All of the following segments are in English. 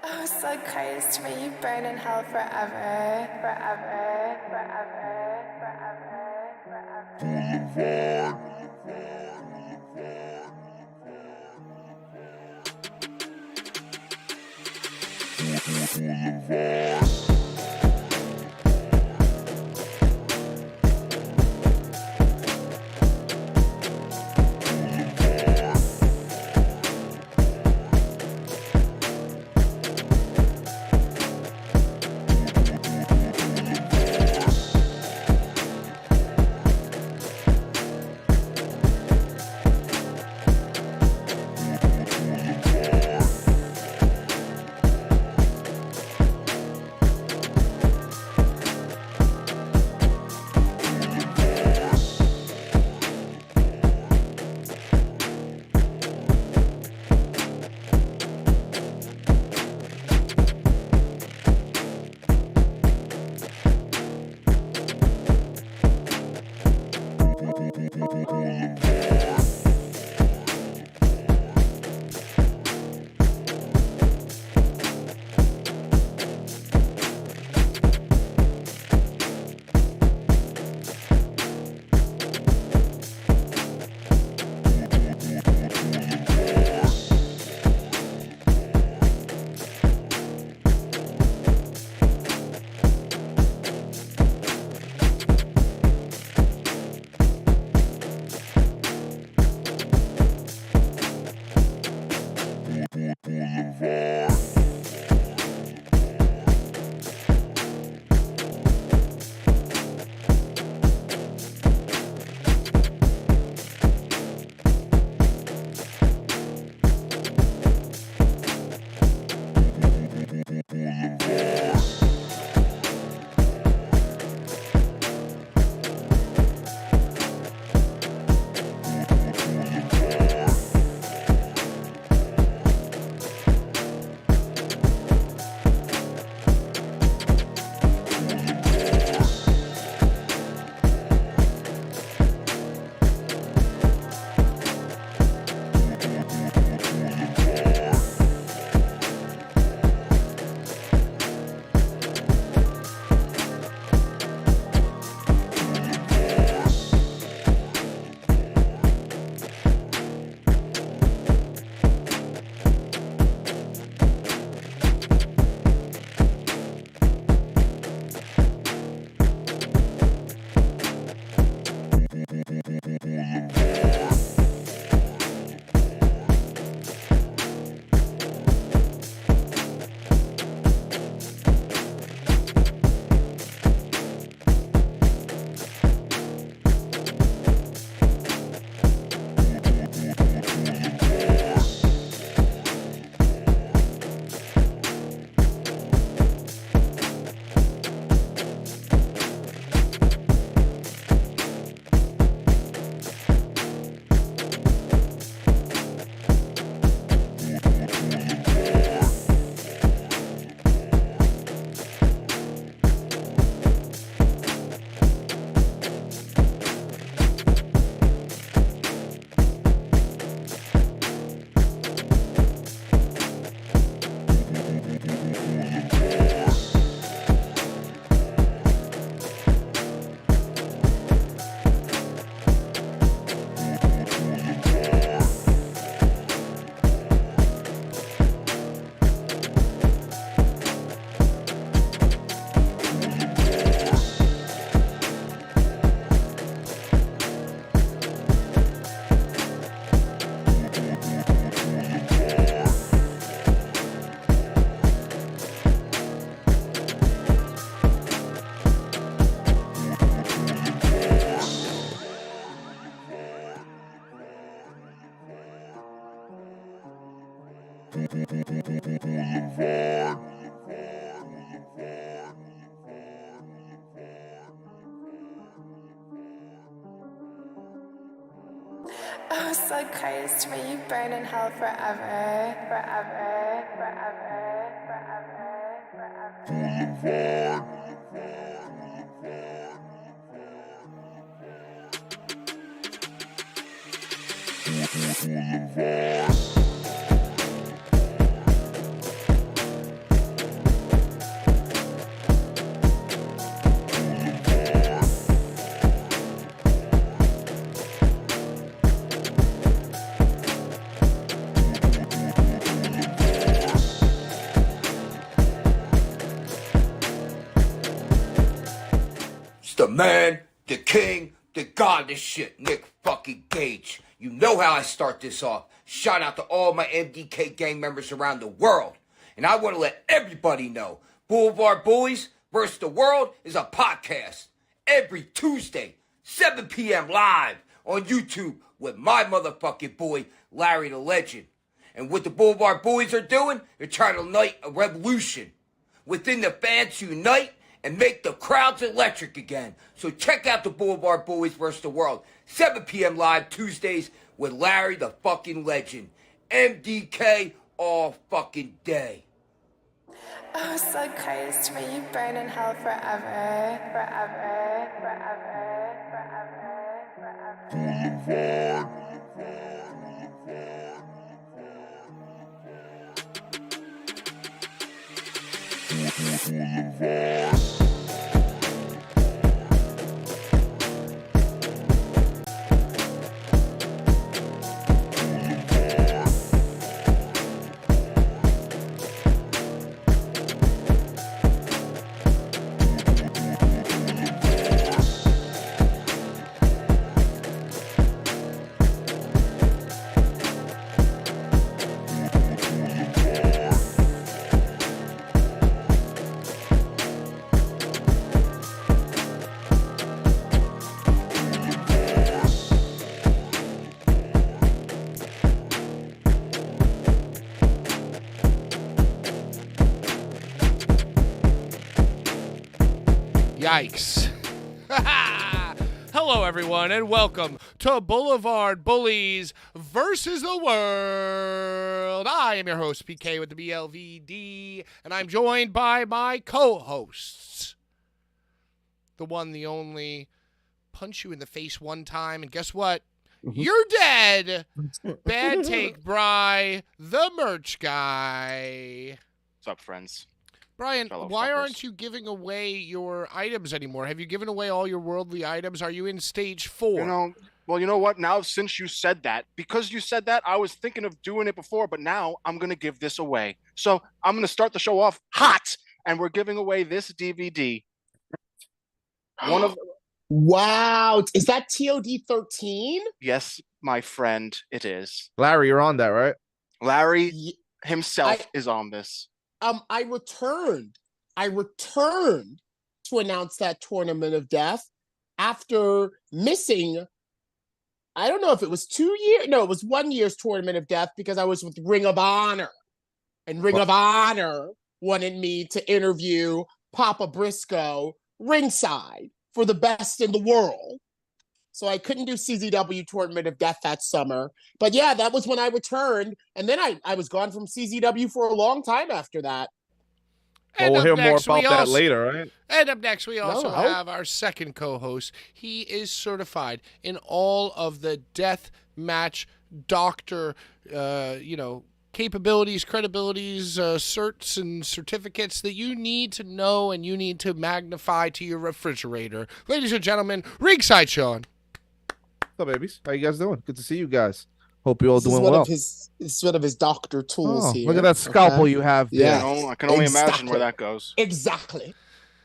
Oh, so crazy when you burn in hell forever, forever, forever, forever, forever. Boulevard. Oh, so crazy when you burn in hell forever, forever, forever, forever, forever. Boulevard. the man, the king, the god of this shit, Nick fucking Gage. You know how I start this off. Shout out to all my MDK gang members around the world. And I want to let everybody know, Blvd Bullies versus the World is a podcast. Every Tuesday, 7 p.m. live on YouTube with my motherfucking boy, Larry the Legend. And what the Blvd Bullies are doing, they're trying to ignite a revolution. Within the fans to unite and make the crowds electric again. So check out the Blvd Bullies versus the World. 7 p.m. live Tuesdays with Larry the fucking Legend. MDK all fucking day. Oh, so Christ, may you burn in hell forever, forever, forever, forever, forever. Boulevard. Yikes. Hello, everyone, and welcome to Blvd Bullies versus the World. I am your host, PK, with the BLVD, and I'm joined by my co-hosts. The one, the only, punch you in the face one time, and guess what? You're dead. Bad take, Bri, the merch guy. What's up, friends? Brian, Fellow why fuckers. aren't you giving away your items anymore? Have you given away all your worldly items? Are you in stage 4? You know what? Now, since you said that, because you said that, I was thinking of doing it before, but now I'm going to give this away. So I'm going to start the show off hot, and we're giving away this DVD. One of Wow, is that TOD 13? Yes, my friend, it is. Larry, you're on that, right? Larry himself is on this. I returned to announce that Tournament of Death after missing, I don't know if it was 2 years. No, it was 1 year's Tournament of Death because I was with Ring of Honor. And Ring of Honor wanted me to interview Papa Briscoe ringside for the best in the world. So I couldn't do CZW Tournament of Death that summer. But yeah, that was when I returned. And then I was gone from CZW for a long time after that. Well, we'll hear more about that later, right? And up next, we also have our second co-host. He is certified in all of the Deathmatch doctor, capabilities, credibilities, certs, and certificates that you need to know and you need to magnify to your refrigerator. Ladies and gentlemen, ringside Sean. What's up, babies? How you guys doing? Good to see you guys. Hope you're all doing well. This is one of his doctor tools here. Look at that scalpel you have there. Yeah. I can only imagine where that goes. Exactly.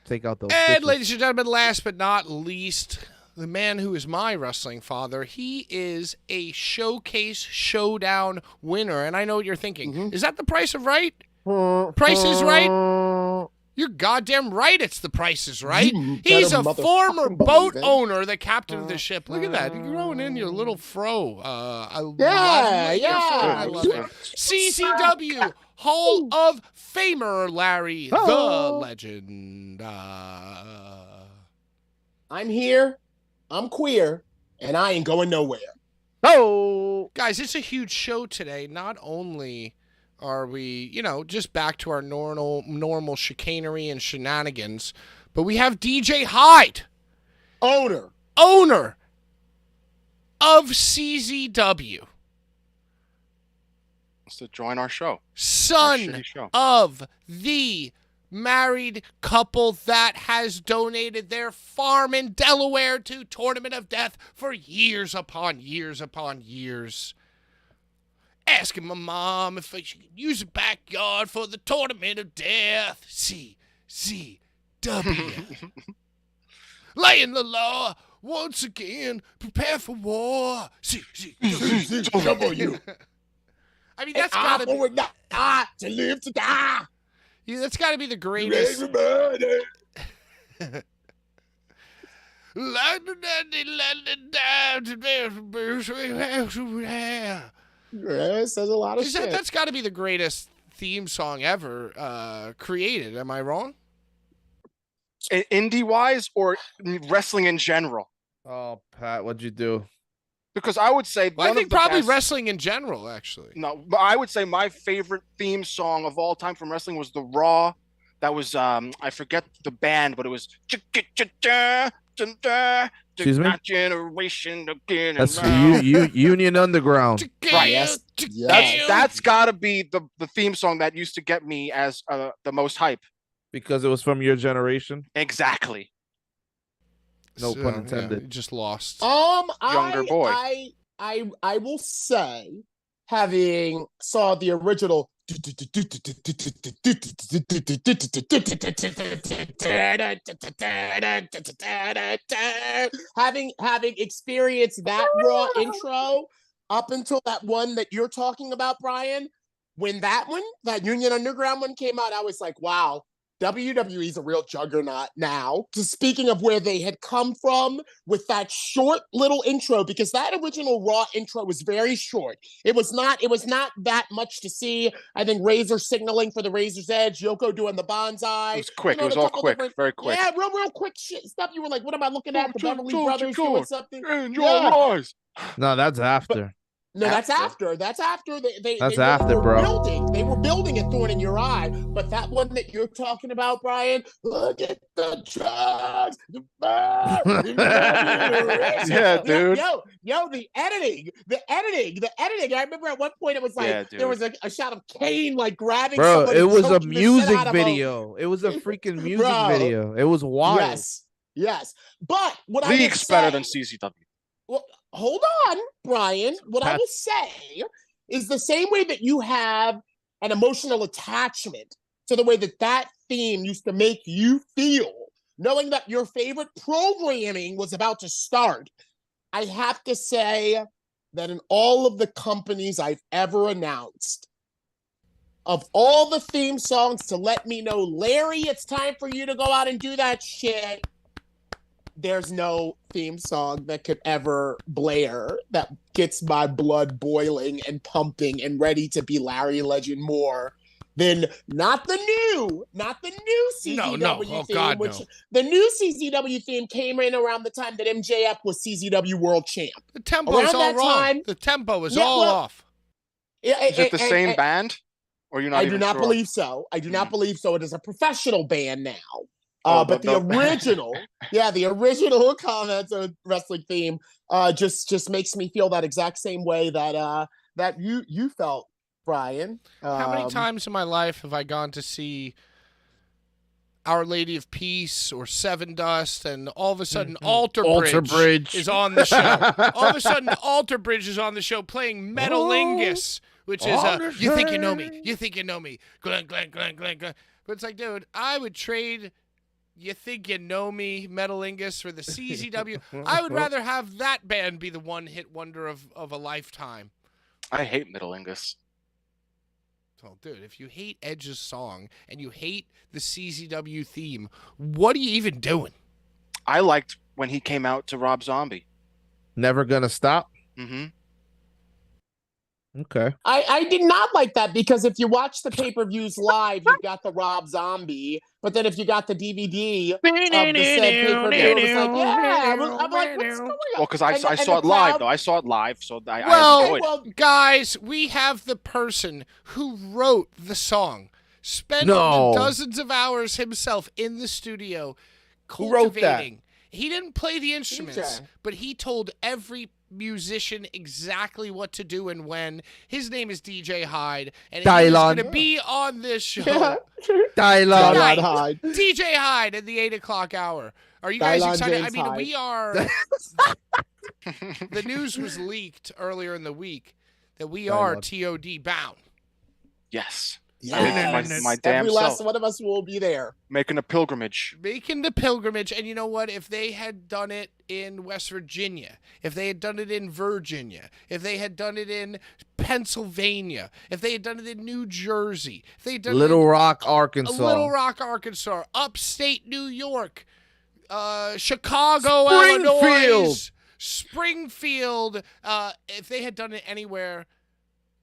Take out those And stitches. ladies and gentlemen, last but not least, the man who is my wrestling father. He is a Showcase Showdown winner. And I know what you're thinking. Is that the Price of Right? Price is Right? You're goddamn right it's the Price is Right. He's a former boat owner, the captain of the ship. Look at that. You're growing in your little fro. I love it. CCW Hall of Famer Larry, the Legend. I'm here, I'm queer, and I ain't going nowhere. Oh! Guys, it's a huge show today. Not only are we, just back to our normal chicanery and shenanigans, but we have DJ Hyde, owner of CZW. To join our show. Son of the married couple that has donated their farm in Delaware to Tournament of Death for years upon years upon years. Asking my mom if she could use the backyard for the Tournament of Death. CZW. laying the law. Once again, prepare for war. See, W. I mean, that's gotta be. Not to live to die. Yeah, that's gotta be the greatest. Yeah, it says a lot of shit. That's got to be the greatest theme song ever created. Am I wrong? Indie wise or wrestling in general? Oh, Pat, what'd you do? Because I would say Well, I one think of the probably best, wrestling in general, actually. No, but I would say my favorite theme song of all time from wrestling was the Raw. That was I forget the band, but it was Excuse me? Generation again. That's Union Underground. Right. Yes. That's got to be the theme song that used to get me as the most hype. Because it was from your generation. Exactly. No pun intended. Yeah, you just lost. Younger boy. I will say, having saw the original having experienced that Raw intro up until that one that you're talking about, Brian, when that Union Underground one came out, I was like, wow, WWE's a real juggernaut now. So speaking of where they had come from with that short little intro, because that original Raw intro was very short. It was not that much to see. I think Razor signaling for the Razor's Edge, Yoko doing the bonsai. It was quick. It was all quick. Very quick. Yeah, real quick shit stuff. You were like, what am I looking at? The Beverly Brothers doing something. And your eyes. No, that's after. No, that's after. That's after they after, were building. They were building a thorn in your eye. But that one that you're talking about, Brian, look at the drugs. Yeah, dude. Yo, the editing. I remember at one point it was like there was a shot of Kane like grabbing somebody. It was a music video. It was a freaking music video. It was wild. Yes. But what League's better than CZW. Well, hold on, Brian. What I will say is the same way that you have an emotional attachment to the way that theme used to make you feel, knowing that your favorite programming was about to start. I have to say that in all of the companies I've ever announced, of all the theme songs to let me know, Larry, it's time for you to go out and do that shit, there's no theme song that could ever blare that gets my blood boiling and pumping and ready to be Larry Legend more than not the new CZW theme, which the new CZW theme came in around the time that MJF was CZW World Champ. The tempo is all wrong. The tempo is all off. Is it the same band? Or you're not I even do not sure? believe so. I do not believe so. It is a professional band now. But the original comments on wrestling theme just makes me feel that exact same way that you felt, Brian. How many times in my life have I gone to see Our Lady of Peace or Seven Dust, and all of a sudden Alter Bridge is on the show. All of a sudden Alter Bridge is on the show playing Metalingus, which is you think you know me, Glenn. But it's like, dude, I would trade You Think You Know Me, Metalingus for the CZW. I would rather have that band be the one-hit wonder of a lifetime. I hate Metalingus. Oh, dude, if you hate Edge's song and you hate the CZW theme, what are you even doing? I liked when he came out to Rob Zombie. Never Gonna Stop? Mm-hmm. Okay. I did not like that, because if you watch the pay-per-views live, you got the Rob Zombie, but then if you got the DVD of the said pay-per-view, it was like, yeah, I'm like, what's going on? Well, because I saw it live, though. I saw it live, so I enjoyed it. Guys, we have the person who wrote the song, spent dozens of hours himself in the studio cultivating. Who wrote that? He didn't play the instruments, but he told every musician exactly what to do and when. His name is DJ Hyde, and he's going to be on this show. Dylan Hyde. DJ Hyde at the 8 o'clock hour. Are you guys excited? James I mean, Hyde. we are. The news was leaked earlier in the week that we are TOD bound. Yes. Yes. My damn Every last self. one of us will be there. Making a pilgrimage. Making the pilgrimage. And you know what? If they had done it in West Virginia, if they had done it in Virginia, if they had done it in Pennsylvania, if they had done it in New Jersey, if they had done Little it in Rock, Arkansas. Little Rock, Arkansas, upstate New York, Chicago, Springfield. Illinois, Springfield. If they had done it anywhere,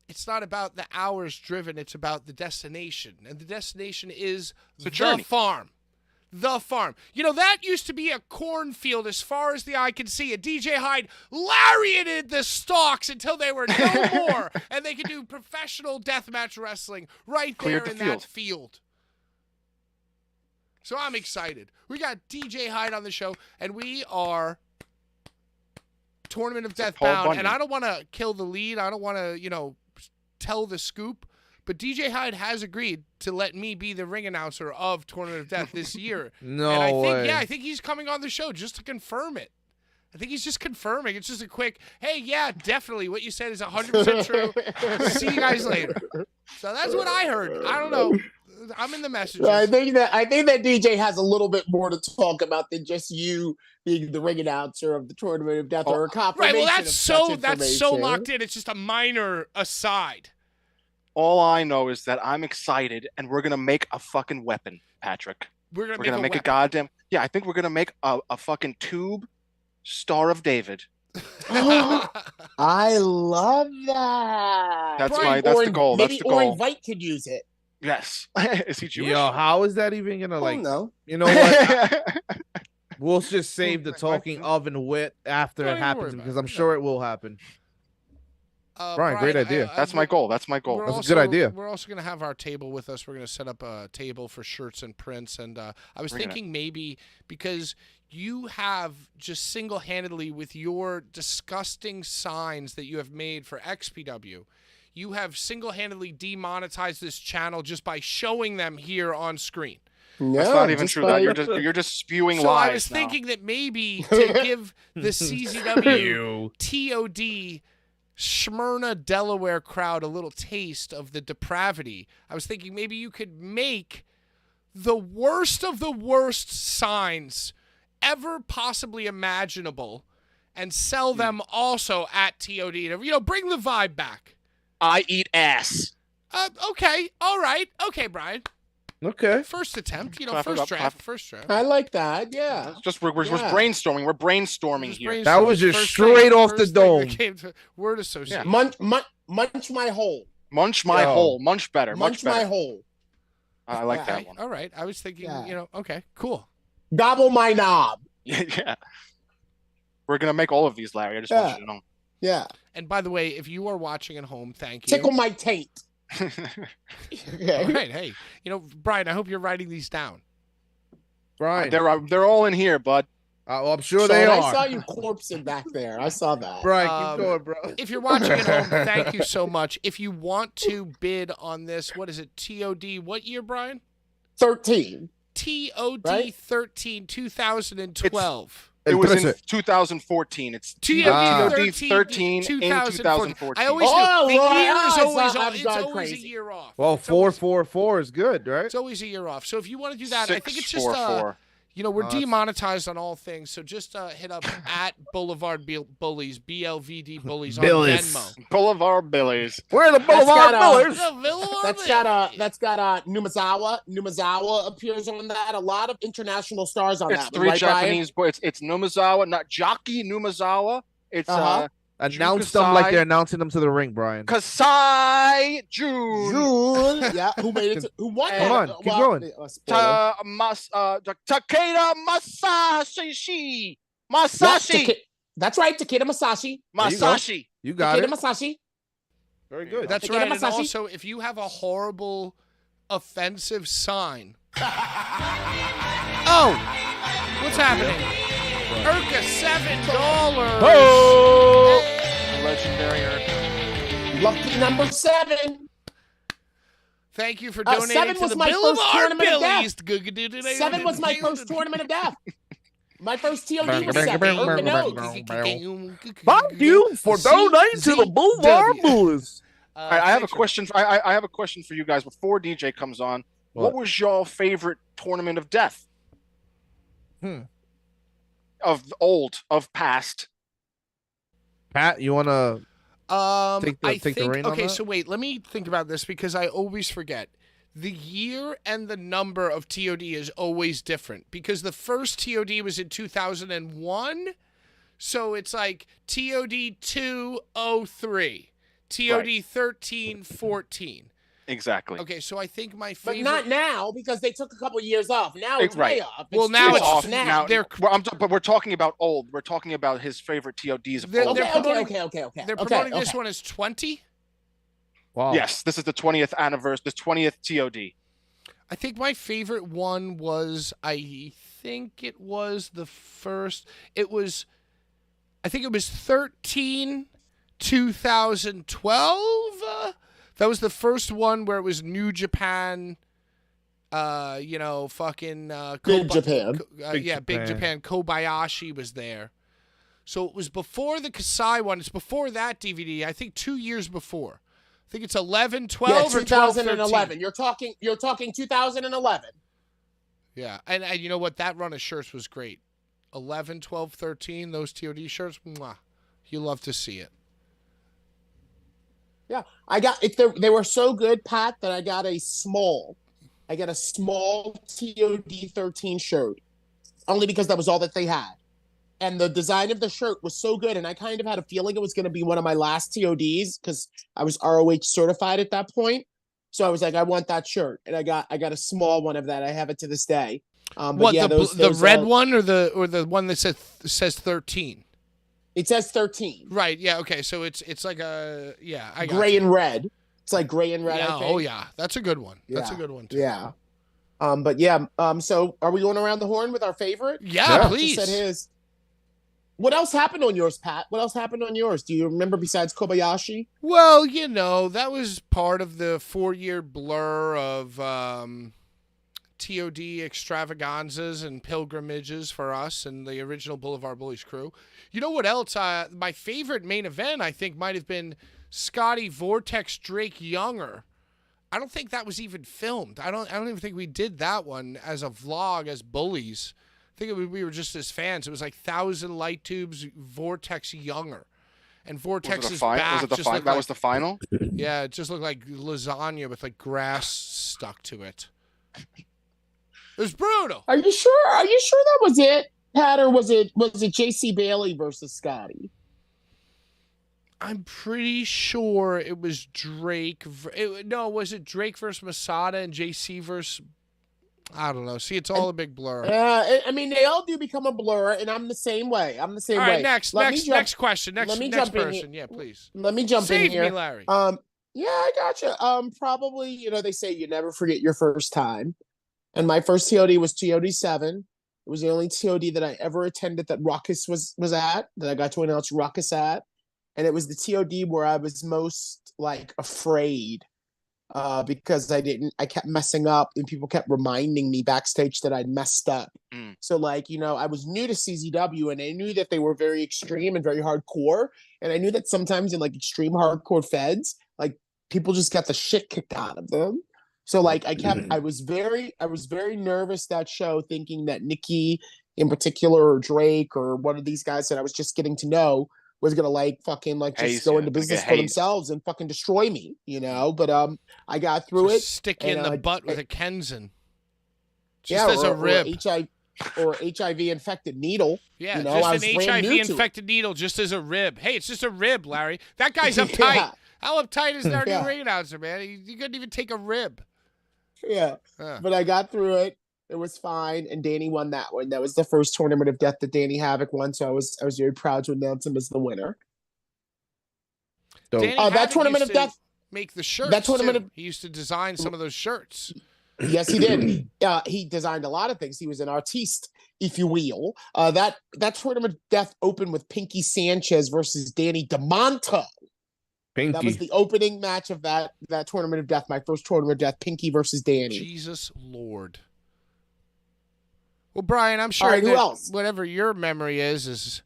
it's not about the hours driven. It's about the destination. And the destination is the journey. farm. The farm. You know, that used to be a cornfield as far as the eye could see. And DJ Hyde lariated the stalks until they were no more. And they could do professional deathmatch wrestling right there in that field. So I'm excited. We got DJ Hyde on the show, and we are Tournament of Death bound. And I don't want to kill the lead. I don't want to, tell the scoop. But DJ Hyde has agreed to let me be the ring announcer of Tournament of Death this year. I think he's coming on the show just to confirm it. I think he's just confirming. It's just a quick, hey, yeah, definitely. What you said is 100% true. See you guys later. So that's what I heard. I don't know. I'm in the messages. I think that DJ has a little bit more to talk about than just you being the ring announcer of the Tournament of Death or a confirmation. Right. Well, that's so locked in. It's just a minor aside. All I know is that I'm excited, and we're gonna make a fucking weapon, Patrick. We're gonna make a goddamn. Yeah, I think we're gonna make a fucking tube Star of David. I love that. That's the goal. Maybe Orin White could use it. Yes. Is he Jewish? Yo, how is that even gonna no. You know what? We'll just save the talking of and with after it happens because I'm sure it will happen. Brian, great idea. That's my goal. That's a good idea. We're also going to have our table with us. We're going to set up a table for shirts and prints. And I was thinking maybe because you have just single-handedly with your disgusting signs that you have made for XPW, you have single-handedly demonetized this channel just by showing them here on screen. No, that's not even true. You're just spewing lies. So I was thinking that maybe to give the CZW TOD Smyrna, Delaware crowd a little taste of the depravity, I was thinking maybe you could make the worst of the worst signs ever possibly imaginable and sell them also at TOD to, bring the vibe back. I eat ass. Okay. All right. Okay, Brian. Okay. First attempt. First draft. I like that. Yeah. We're brainstorming. We're brainstorming here. That was just straight off the dome. Word association. Munch my hole. Munch my hole. Much better. Munch my hole. I like that one. All right. I was thinking, okay, cool. Gobble my knob. Yeah. We're going to make all of these, Larry. I just want you to know. Yeah. And by the way, if you are watching at home, thank you. Tickle my taint. All right. Hey, Brian, I hope you're writing these down. Brian. They're all in here, bud. Well, I'm sure they are. I saw you corpsing back there. I saw that. Brian, keep going, bro. If you're watching at home, thank you so much. If you want to bid on this, what is it? TOD, what year, Brian? 13. TOD 13, 2012. It was in 2014. It's TOD 13 in 2014. I always do. The year is always a year off. Well, 444 is good, right? It's always a year off. So if you want to do that, I think it's just we're demonetized on all things. So just hit up at Blvd Bullies, BLVD Bullies on Venmo. Blvd Bullies. We're the Blvd Bullies. That's got Numazawa. Numazawa appears on that. A lot of international stars on that. It's three Japanese boys. It's Numazawa, not Jockey Numazawa. It's announce them like they're announcing them to the ring, Brian. Kasai Jun. Yeah, who made it? Who won? Come on, keep going. Takeda Masashi. That's right, Takeda Masashi. Masashi. You got Takeda it. Masashi. Very good. That's right. And also, if you have a horrible, offensive sign. Oh, what's happening? Urka, $7. Oh! Hey. Legendary Urka. Lucky number 7. Thank you for donating 7 to was the my first tournament of death. 7 was my first tournament of death. My first TOD was 7. Thank you for donating to the Blvd Bullies. I have a question. I have a question for you guys before DJ comes on. What was your favorite tournament of death? Of past. Pat, you want to take the reign on okay, that? so wait, let me think about this because I always forget. The year and the number of TOD is always different because the first TOD was in 2001. So it's like TOD 203, TOD 1314. Exactly. Okay, so I think my favorite. But not now because they took a couple of years off. Now it's way off. Well, now it's off now. But we're talking about old. We're talking about his favorite TODs of old. Okay. They're promoting this one as 20. Wow. Yes, this is the 20th anniversary, the 20th TOD. I think my favorite one was, I think it was the first. I think it was 13 2012. That was the first one where it was New Japan. Fucking Big Japan. Big Japan. Kobayashi was there. So it was before the Kasai one. It's before that DVD. I think 2 years before. I think it's 11, 12, or 2011. You're talking 2011. Yeah, and you know what? That run of shirts was great. 11, 12, 13, those TOD shirts, mwah. You love to see it. Yeah, they were so good, Pat, that I got a small TOD 13 shirt, only because that was all that they had. And the design of the shirt was so good, and I kind of had a feeling it was going to be one of my last TODs because I was ROH certified at that point. So I was like, I want that shirt, and I got a small one of that. I have it to this day. The red one or the one that says 13? It says 13. Right. Yeah. Okay. So it's like I got gray and red. It's like gray and red. Yeah. I think. Oh yeah, that's a good one. That's a good one too. Yeah. So are we going around the horn with our favorite? Yeah, please. He said his. What else happened on yours, Pat? What else happened on yours? Do you remember besides Kobayashi? Well, that was part of the 4-year blur of TOD extravaganzas and pilgrimages for us and the original Blvd Bullies crew. You know what else? My favorite main event, I think, might have been Scotty Vortex Drake Younger. I don't think that was even filmed. I don't even think we did that one as a vlog as Bullies. I think we were just as fans. It was like 1,000 light tubes, Vortex Younger. And Vortex's back just looked that was the final? Yeah, it just looked like lasagna with like grass stuck to it. It was brutal. Are you sure that was it, Pat, or was it JC Bailey versus Scotty? I'm pretty sure it was Drake. Was it Drake versus Masada and JC versus... I don't know. See, it's all a big blur. I mean, they all do become a blur, and I'm the same way. All right, next question. Next person. Yeah, please. Let me jump in here. Save me, Larry. Yeah, I gotcha. Probably, they say you never forget your first time. And my first TOD was TOD 7. It was the only TOD that I ever attended that Ruckus was at, that I got to announce Ruckus at. And it was the TOD where I was most, afraid. Because I kept messing up and people kept reminding me backstage that I'd messed up. So I was new to CZW and I knew that they were very extreme and very hardcore. And I knew that sometimes in extreme hardcore feds, people just got the shit kicked out of them. So I was very nervous that show, thinking that Nikki in particular or Drake or one of these guys that I was just getting to know was gonna just go into business for themselves and fucking destroy me, But I got through it. Stick you in the butt with a Kenzen. Just as a rib. Or HIV infected needle. Yeah, just an HIV infected needle just as a rib. Hey, it's just a rib, Larry. That guy's uptight. Yeah. How uptight is our new ring announcer, man? He couldn't even take a rib. Yeah. But I got through it. It was fine, and Danny won that one. That was the first tournament of death that Danny Havoc won, so I was very proud to announce him as the winner. That tournament of death make the shirts. That tournament he used to design some of those shirts. Yes, he did. He designed a lot of things. He was an artiste, if you will. That tournament of death opened with Pinky Sanchez versus Danny DeMonto. Pinky. That was the opening match of that tournament of death. My first tournament of death, Pinky versus Danny. Jesus Lord. Well, Brian, I'm sure who else? Whatever your memory is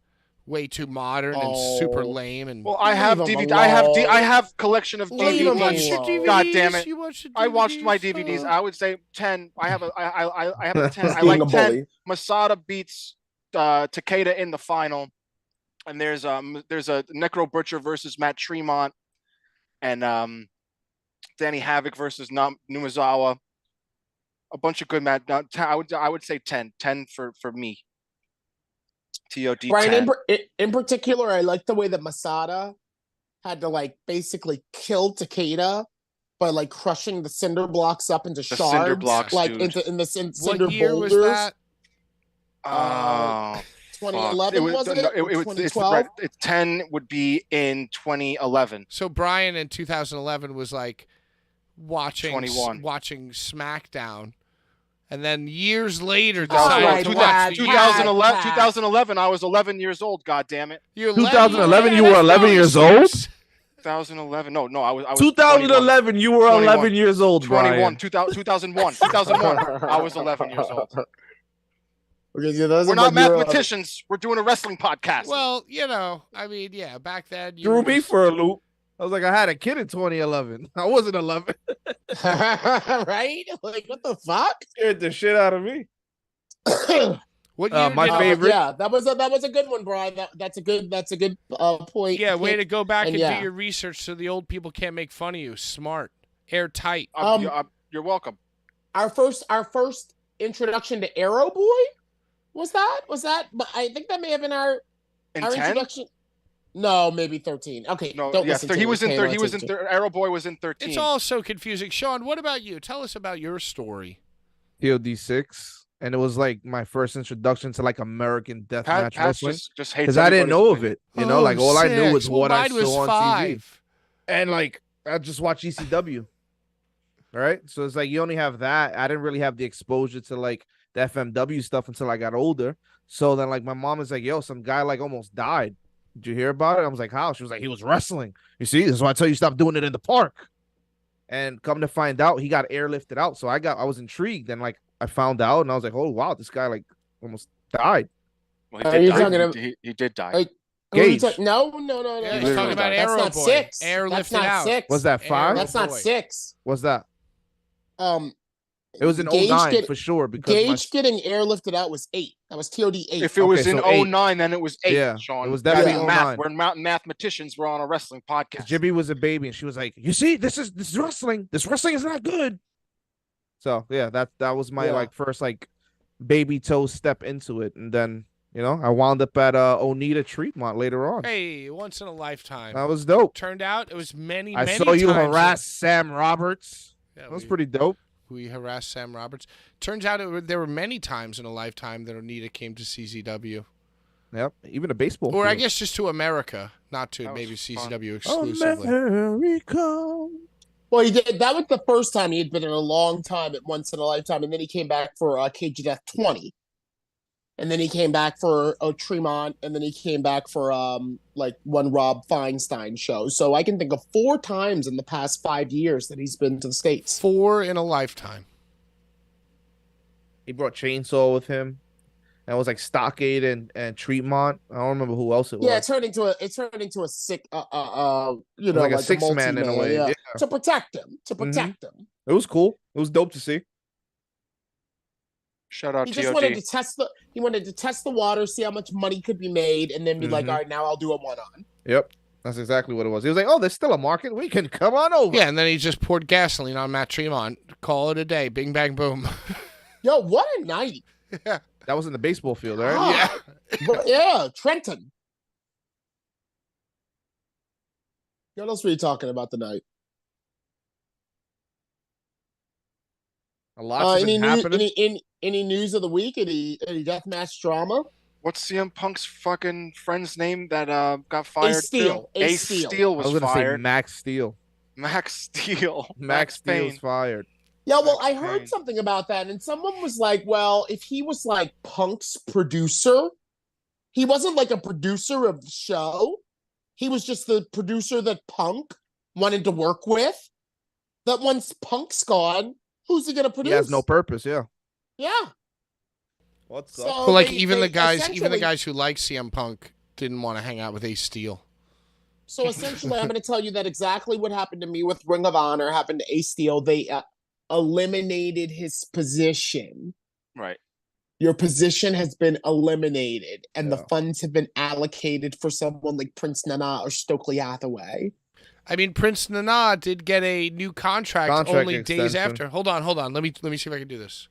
way too modern and super lame. And well, I have Leave 'em DVD. alone. I have collection of Leave 'em DVDs. alone. God damn it! You watch the DVDs? I watched my DVDs. I would say 10. I have a 10. I Being like a 10. bully. Masada beats Takeda in the final, and there's a Necro Butcher versus Matt Tremont, and Danny Havoc versus Numazawa. A bunch of good match. I would say 10. 10 for me. TOD Brian, 10. in particular, I like the way that Masada had to like basically kill Takeda by like crushing the cinder blocks up into The shards, cinder blocks, like dude. into what cinder year boulders. was that? 2011 was it? No, it's 2012. right. 10 would be in 2011. So Brian in 2011 was like watching 21. SmackDown, and then years later All decided right, to watch Brad, the 2011. Pat. 2011. I was 11 years old. God damn it. You're 2011, you were that's 11 years really old? six. 2011. No, I was 2011, you were 21. 11 years old, 21. Brian. 2001. 2001. I was 11 years old. Okay, so those We're are not like your, mathematicians. We're doing a wrestling podcast. Well, I mean, yeah, back then you Threw were me just- for a loop. I was like, I had a kid in 2011. I wasn't 11. right? Like what the fuck? Scared the shit out of me. What year my did- favorite- Yeah, that was a good one, Brian. That's a good point. Yeah, way to go back and yeah. do your research so the old people can't make fun of you. Smart, airtight. You're welcome. Our first introduction to Arrow Boy was that? But I think that may have been our In our 10? introduction. No, maybe 13. Okay, No, don't yeah, listen to he me, was in pay third. no He was in attention. third. Arrow Boy was in 13. It's all so confusing. Sean, what about you? Tell us about your story. TOD6. And it was like my first introduction to like American deathmatch Pat wrestling. just hates Because I didn't know of everybody's it. Like all I knew was six. Well, what I mine was saw on TV. 5. And like I just watched ECW. All right. So it's like you only have that. I didn't really have the exposure to like the FMW stuff until I got older. So then like my mom is like, yo, some guy like almost died. Did you hear about it? I was like, how? She was like, he was wrestling. You see, this is why I tell you stop doing it in the park. And come to find out, he got airlifted out. So I was intrigued, and like I found out, and I was like, oh wow, this guy like almost died. Well, Are he you did talking die. about- He did die. Who are you Gage. talking- No. Yeah, he's Literally. talking about That's Arrow not Boy. 6. Airlifted That's not out. 6. Was that 5? That's not Boy. 6. What's that? It was in Gage 09 for sure because Gage getting airlifted out was 8. That was TOD 8. If it was Okay, in so 8. 09, then it was 8, Yeah, Sean. it was Gotta definitely do math. 09. We're not mathematicians. We're on a wrestling podcast. Jibby was a baby, and she was like, "You see, this is wrestling. This wrestling is not good." So yeah, that was my Yeah. like first like baby toe step into it, and then I wound up at Oneida Treatment later on. Hey, once in a lifetime. That was dope. Turned out it was many I times. saw you harass Sam Roberts. Yeah, That was pretty dope. We harassed Sam Roberts. Turns out there were many times in a lifetime that Oneida came to CZW. Yep, even a baseball. Or I field. guess just to America, not to That was maybe fun. CZW exclusively. America. Well, he did. That was the first time he had been in a long time at Once in a Lifetime, and then he came back for Cage of Death 20, and then he came back for Tremont, and then he came back for like one Rob Feinstein show. So I can think of 4 times in the past 5 years that he's been to the States. 4 in a lifetime. He brought Chainsaw with him. And it was like Stockade and Treatment. I don't remember who else it was. Yeah, it turned into a sick, was like a six-man in a way, yeah. yeah. To protect him. It was cool. It was dope to see. Shout out He TOD. just wanted to test the water, see how much money could be made, and then be like, all right, now I'll do a one-on. Yep. That's exactly what it was. He was like, oh, there's still a market. We can come on over. Yeah, and then he just poured gasoline on Matt Tremont. Call it a day. Bing, bang, boom. Yo, what a night. That was in the baseball field, right? Ah, but yeah, Trenton. What else were you talking about tonight? A lot's been happening. Any news of the week? Any deathmatch drama? What's CM Punk's fucking friend's name that got fired? Ace Steel. too? Ace Ace Steel. Steel I was was going to say fired. Max Steel. Max Steel. Max Steel's Payne. fired. Yeah, well, Max I heard Payne. something about that, and someone was like, well, if he was like Punk's producer, he wasn't like a producer of the show. He was just the producer that Punk wanted to work with. That once Punk's gone, who's he going to produce? He has no purpose, yeah. Yeah. What's So up? But like they- even they the guys essentially- who like CM Punk didn't want to hang out with Ace Steel. So essentially, I'm going to tell you that exactly what happened to me with Ring of Honor happened to Ace Steel. They eliminated his position. Right. Your position has been eliminated, and the Yeah. funds have been allocated for someone like Prince Nana or Stokely Hathaway. I mean, Prince Nana did get a new contract only days extension. after. Hold on. Let me see if I can do this.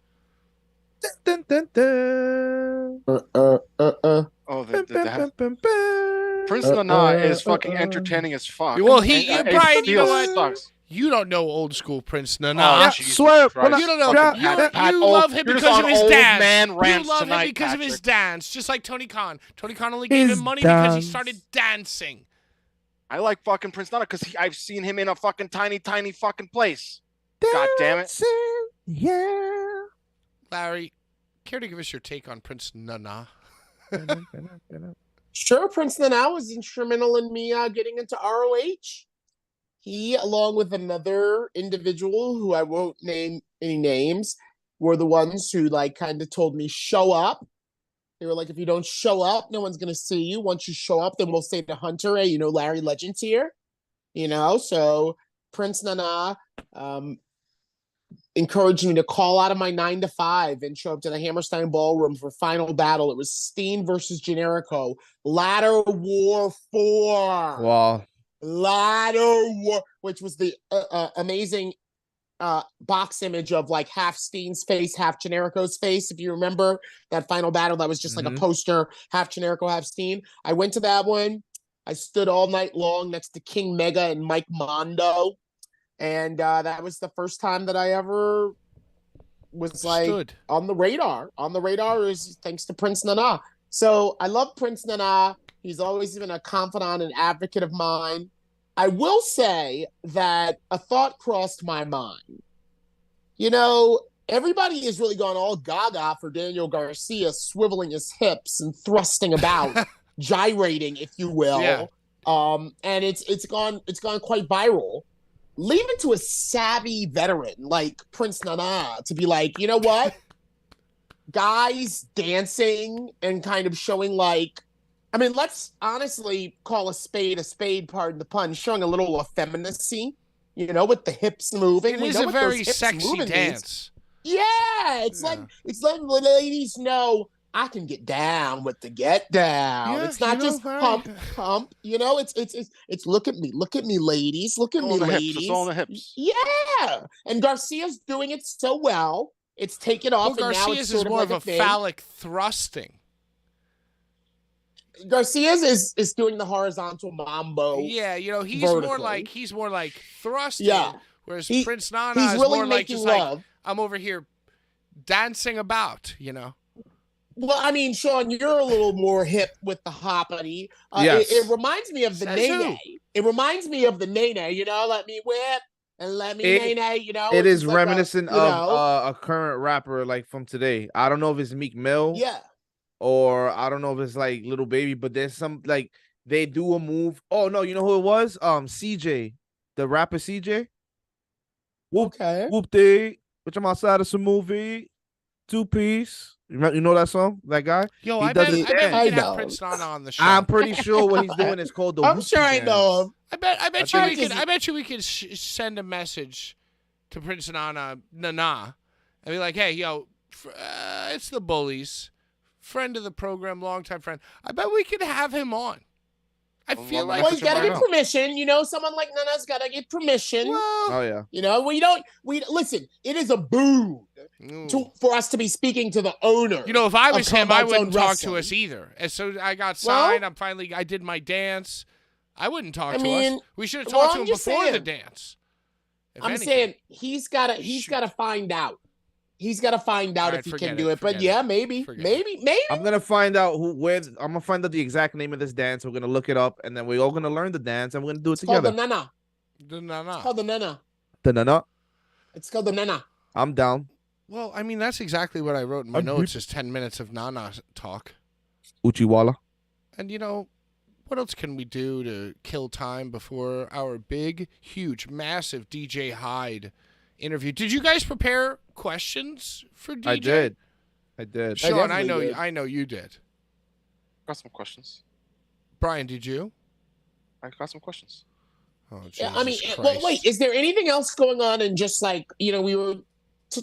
Dun, dun, dun. Oh, Prince Nana is fucking entertaining as fuck. Well, And Brian, you know Steel what? sucks. You don't know old school Prince Nana. Oh, Yeah, Jesus swear. Christ. You don't know. Fucking You love him you're just because on of his old dance. man You rants love him tonight, because of his Patrick. dance, just like Tony Khan. Tony Khan only gave His him money because he dance. started dancing. I like fucking Prince Nana because I've seen him in a fucking tiny fucking place. God damn it. Dancing, yeah. Larry, care to give us your take on Prince Nana? Sure, Prince Nana was instrumental in me getting into ROH. He, along with another individual who I won't name any names, were the ones who like kind of told me, show up. They were like, if you don't show up, no one's going to see you. Once you show up, then we'll say to Hunter, hey, Larry Legend's here. So Prince Nana encouraged me to call out of my 9 to 5 and show up to the Hammerstein Ballroom for Final Battle. It was Steen versus Generico. Ladder War 4. Wow. Ladder War, which was the amazing box image of like half Steen's face, half Generico's face. If you remember that Final Battle, that was just like a poster, half Generico, half Steen. I went to that one. I stood all night long next to King Mega and Mike Mondo. And that was the first time that I ever was like on the radar. On the radar is thanks to Prince Nana. So I love Prince Nana. He's always been a confidant and advocate of mine. I will say that a thought crossed my mind. Everybody has really gone all gaga for Daniel Garcia swiveling his hips and thrusting about, gyrating, if you will. Yeah. And it's gone quite viral. Leave it to a savvy veteran like Prince Nana to be like, you know what? Guys dancing and kind of showing like, I mean, let's honestly call a spade, pardon the pun, showing a little effeminacy, with the hips moving. It is a very sexy dance. Yeah, it's like the ladies know I can get down with the get down. Yeah, it's not just pump. It's look at me, ladies, look at me, ladies. It's all in the hips. Yeah, and Garcia's doing it so well. It's taken off. Well, and now Garcia's it's sort is more like of a thing. phallic thrusting. Garcia's is doing the horizontal mambo. Yeah, he's vertically. more like thrusting. Yeah. Whereas Prince Nana he's is really more like just love. like I'm over here dancing about, Well, I mean, Sean, you're a little more hip with the hoppity. Yes. It reminds me of the Says nene. who? It reminds me of the nene. Let me whip and let me nene. It is It's like reminiscent of a current rapper like from today. I don't know if it's Meek Mill. Yeah. Or I don't know if it's like Little Baby, but there's some like they do a move. Oh no, you know who it was? CJ, the rapper CJ. Whoop, Okay. whoop day, which I'm outside of some movie, 2-piece. You know that song? That guy? Yo, He I does bet we his can dance. have Prince Nana on the show. I'm pretty sure what he's doing is called the. I'm whoopty sure I dance. know him. I bet you we could Just- send a message to Prince Nana and be like, hey, yo, it's the Bullies, friend of the program, longtime friend. I bet we could have him on. I feel like Well, he's got to get permission. Someone like Nana's got to get permission. Oh yeah. We listen. It is a boon for us to be speaking to the owner. if I was him, I Combat wouldn't Zone talk Wrestling. to us either. And so I got signed. I did my dance. I wouldn't talk to us. We should have talked to him before the dance. I'm saying he's got to find out. He's got to find out if he can do it. But yeah, maybe. I'm gonna find out I'm gonna find out the exact name of this dance. We're gonna look it up, and then we're all gonna learn the dance, and we're gonna do it together. Called the Nana. The Nana. It's called the Nana. The Nana. It's called the Nana. I'm down. Well, I mean, that's exactly what I wrote in my notes is 10 minutes of Nana talk. Uchiwala. And, what else can we do to kill time before our big, huge, massive DJ Hyde interview? Did you guys prepare questions for DJ? I did. Sean, I know you did. Got some questions. Brian, did you? I got some questions. Oh, Jesus Yeah, I mean, Christ. well, wait, is there anything else going on? And just like, we were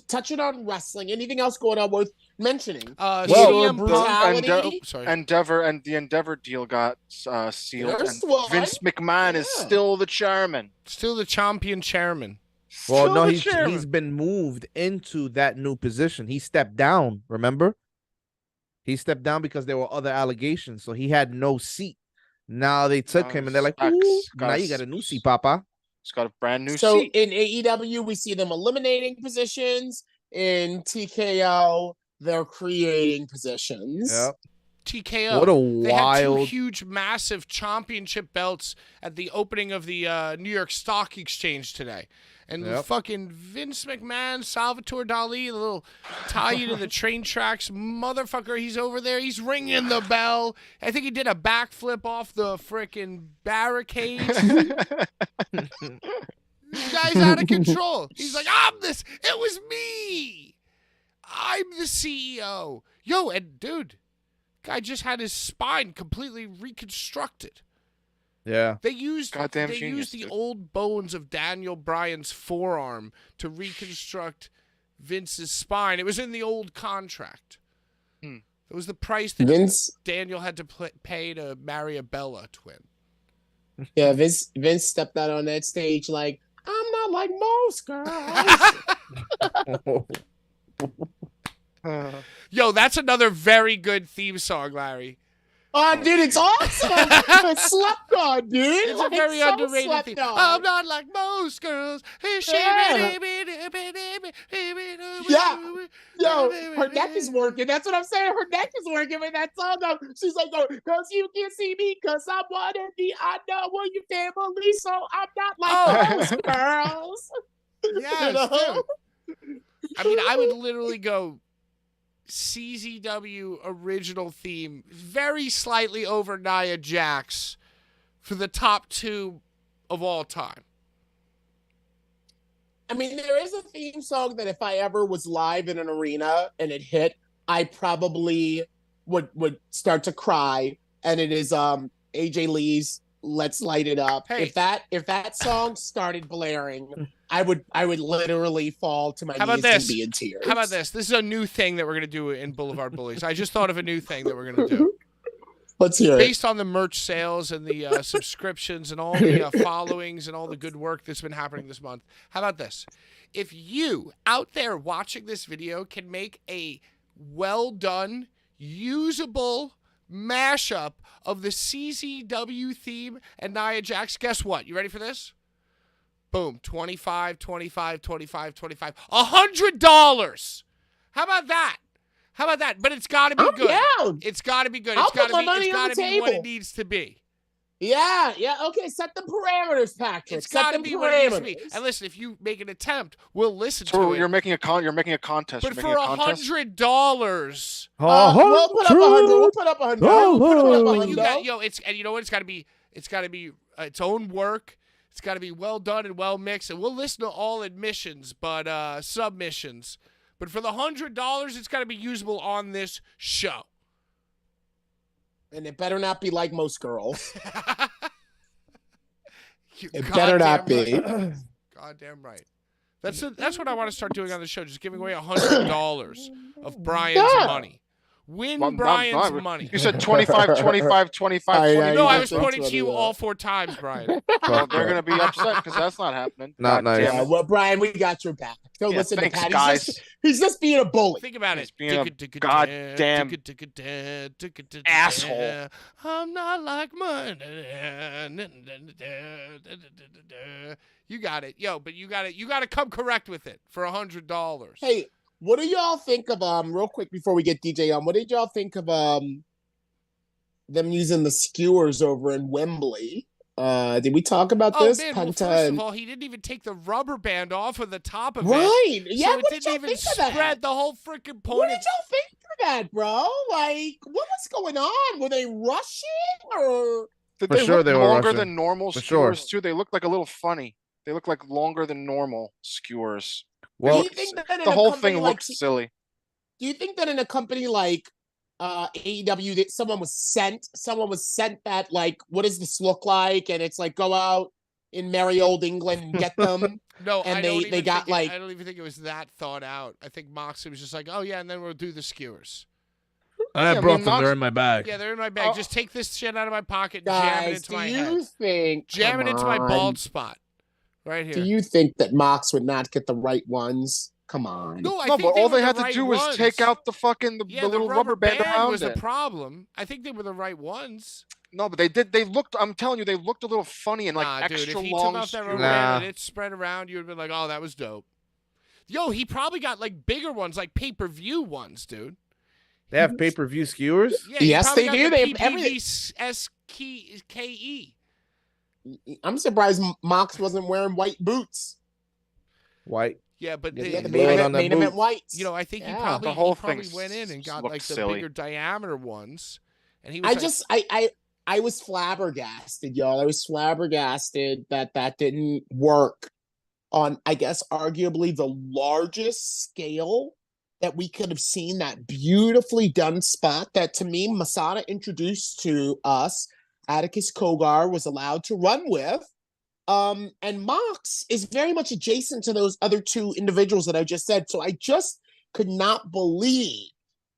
touching on wrestling. Anything else going on worth mentioning? CM brutality. Sorry. Endeavor and the Endeavor deal got sealed, There's and one. Vince McMahon is still the chairman. Still the champion chairman. Well, no, chairman. he's been moved into that new position. He stepped down, remember? He stepped down because there were other allegations, so he had no seat. Now they took him, and they're like, ooh, now you got a new seat, Papa. He's got a brand new So seat. in AEW, we see them eliminating positions. In TKO, they're creating positions. Yep. TKO. What a They had two wild... huge, massive championship belts at the opening of the New York Stock Exchange today. And fucking Vince McMahon, Salvatore Dali, the little tie you to the train tracks motherfucker, he's over there. He's ringing the bell. I think he did a backflip off the freaking barricade. This guy's out of control. He's like, it was me. I'm the CEO. Yo, and dude, guy just had his spine completely reconstructed. Yeah. They used genius, the dude. old bones of Daniel Bryan's forearm to reconstruct Vince's spine. It was in the old contract. It was the price that Daniel had to pay to marry a Bella twin. Yeah, Vince stepped out on that stage like, I'm not like most girls. Yo, that's another very good theme song, Larry. Oh, dude, it's awesome. It's slept on, dude. It's a very underrated theme. I'm not like most girls. Yeah. Yo, her neck is working. That's what I'm saying. Her neck is working with that song. She's like, because you can see me, because I'm one of the unknown you family, so I'm not like most girls. Yes, dude. I mean, I would literally go CZW original theme, very slightly over Nia Jax for the top 2 of all time. I mean, there is a theme song that if I ever was live in an arena and it hit, I probably would start to cry, and it is AJ Lee's "Let's Light It Up." Hey. If that song started blaring, I would literally fall to my knees and be in tears. How about this? This is a new thing that we're going to do in Blvd Bullies. I just thought of a new thing that we're going to do. Let's hear it. Based on the merch sales and the subscriptions and all the followings and all the good work that's been happening this month, how about this? If you out there watching this video can make a well-done, usable mashup of the CZW theme and Nia Jax, guess what? You ready for this? Boom, 25, 25, 25, 25, $100. How about that? How about that? But it's got to be good. Down. It's got to be good. I'll It's got put my to money on the be what it table. needs to be. Yeah. Okay, set the parameters, Patrick. It's got to Set the be what it needs to be. parameters. And listen, if you make an attempt, we'll listen So to it. you're making a contest. But You're for making a contest? $100, we'll put up $100. We'll put up $100. We'll put up but you got $100. and you know what? It's got to be its own work. It's got to be well done and well mixed. And we'll listen to all admissions, but submissions. But for the $100, it's got to be usable on this show. And it better not be like most girls. It God better not damn be. right. Goddamn right. That's what I want to start doing on the show. Just giving away $100 of Brian's money. Win Brian's money. You said 25, 25, 25, 25. No, I was pointing to you all 4 times, Brian. Well, they're going to be upset because that's not happening. Not nice. Yeah, well, Brian, we got your back. Don't listen thanks, to Pat. guys. He's just being a bully. Think about He's it. being a goddamn asshole. I'm not like mine. You got it. Yo, but you got to come correct with it for $100. Hey, what do y'all think of real quick before we get DJ on? What did y'all think of them using the skewers over in Wembley? Did we talk about this? Man, well, first of all, he didn't even take the rubber band off of the top of it. Right. Yeah, So what it did y'all didn't even think of that? spread the whole freaking point. What did y'all think of that, bro? Like, what was going on? Were they rushing or? Did For they sure look they were longer Russian. than normal For skewers, sure. too? They look like a little funny. They look like longer than normal skewers. Well, do you think that in The a whole company thing like, looked silly. do you think that in a company like AEW that someone was sent that like, what does this look like? And it's like, go out in merry old England and get them. No, and I they don't even got think like, I don't even think it was that thought out. I think Moxley was just like, oh yeah, and then we'll do the skewers. I brought them. They're in my bag. Yeah, they're in my bag. Just take this shit out of my pocket and guys, jam it into my head. Jam it into my bald spot. Right here. Do you think that Mox would not get the right ones? Come on. No, but all they had to do was take out the fucking the little rubber band around was it. The problem. I think they were the right ones. No, but they did. They looked. I'm telling you, they looked a little funny and like extra dude, if he long. Took off that rubber band and it spread around, you would have been like, "Oh, that was dope." Yo, he probably got like bigger ones, like pay-per-view ones, dude. They have pay-per-view skewers? Yeah, yes, they do. They have everything. SKE. I'm surprised Mox wasn't wearing white boots. White. Yeah, but the main event whites. You know, I think he probably went in and got like the bigger diameter ones. And he was I was flabbergasted, y'all. I was flabbergasted that didn't work on, I guess, arguably the largest scale that we could have seen. That beautifully done spot that, to me, Masada introduced to us, Atticus Kogar was allowed to run with. And Mox is very much adjacent to those other two individuals that I just said. So I just could not believe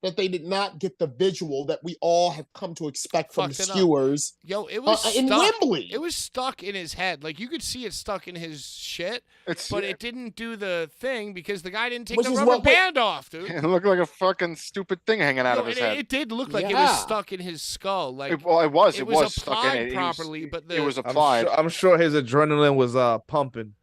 that they did not get the visual that we all have come to expect from the skewers. Yo, it was in Wembley. It was stuck in his head. Like, you could see it stuck in his shit, but it didn't do the thing because the guy didn't take the rubber band off, dude. It looked like a fucking stupid thing hanging out of his head. It did look like it was stuck in his skull. Like, it was stuck in it. Properly, but it was applied. I'm sure his adrenaline was pumping.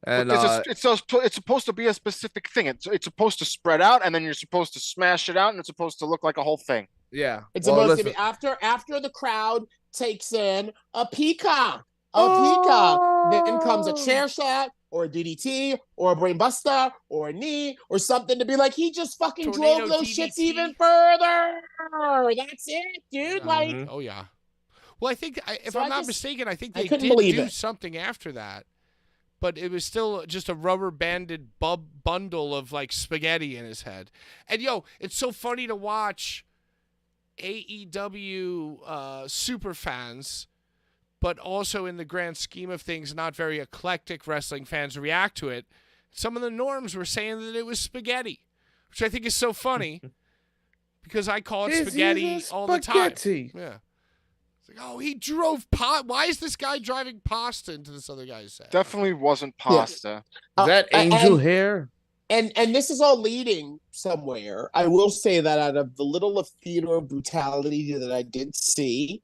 And it's supposed to be a specific thing. It's supposed to spread out, and then you're supposed to smash it out, and it's supposed to look like a whole thing. Yeah, it's supposed to be after the crowd takes in a peacock. Then comes a chair shot or a DDT or a brain buster or a knee or something to be like, he just fucking drove those shits even further. That's it, dude. Like, oh yeah. Well, I think if I'm not mistaken, I think they did do something after that. But it was still just a rubber banded bundle of like spaghetti in his head. And yo, it's so funny to watch AEW super fans, but also in the grand scheme of things, not very eclectic wrestling fans react to it. Some of the norms were saying that it was spaghetti, which I think is so funny because I call it spaghetti all the time. Yeah. Like, oh, he drove why is this guy driving pasta into this other guy's head? Definitely wasn't pasta. Is that angel hair? And this is all leading somewhere. I will say that out of the little of theater of brutality that I did see,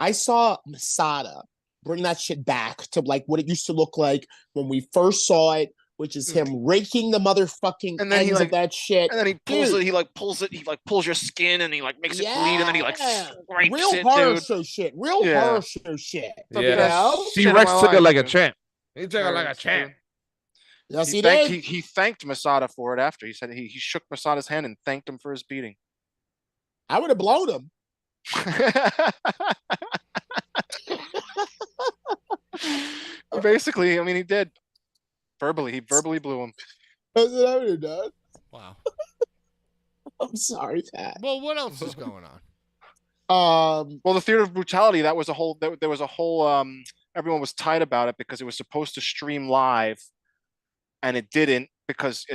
I saw Masada bring that shit back to like what it used to look like when we first saw it, which is him raking the motherfucking ends of that shit. And then he pulls it, he pulls your skin and he like makes it bleed and then he like scrapes real it, horror dude. Show shit. Real horror show shit. Yeah. You know? T-Rex took it like a champ. He took it like a champ. Yes, he did. He thanked Masada for it after. He said he shook Masada's hand and thanked him for his beating. I would have blown him. Basically, I mean, he did. He verbally blew him. That's what I would have done. Wow. I'm sorry, Pat. Well, what else is going on? Well, the theater of brutality, that was a whole. There was a whole. Everyone was tight about it because it was supposed to stream live, and it didn't because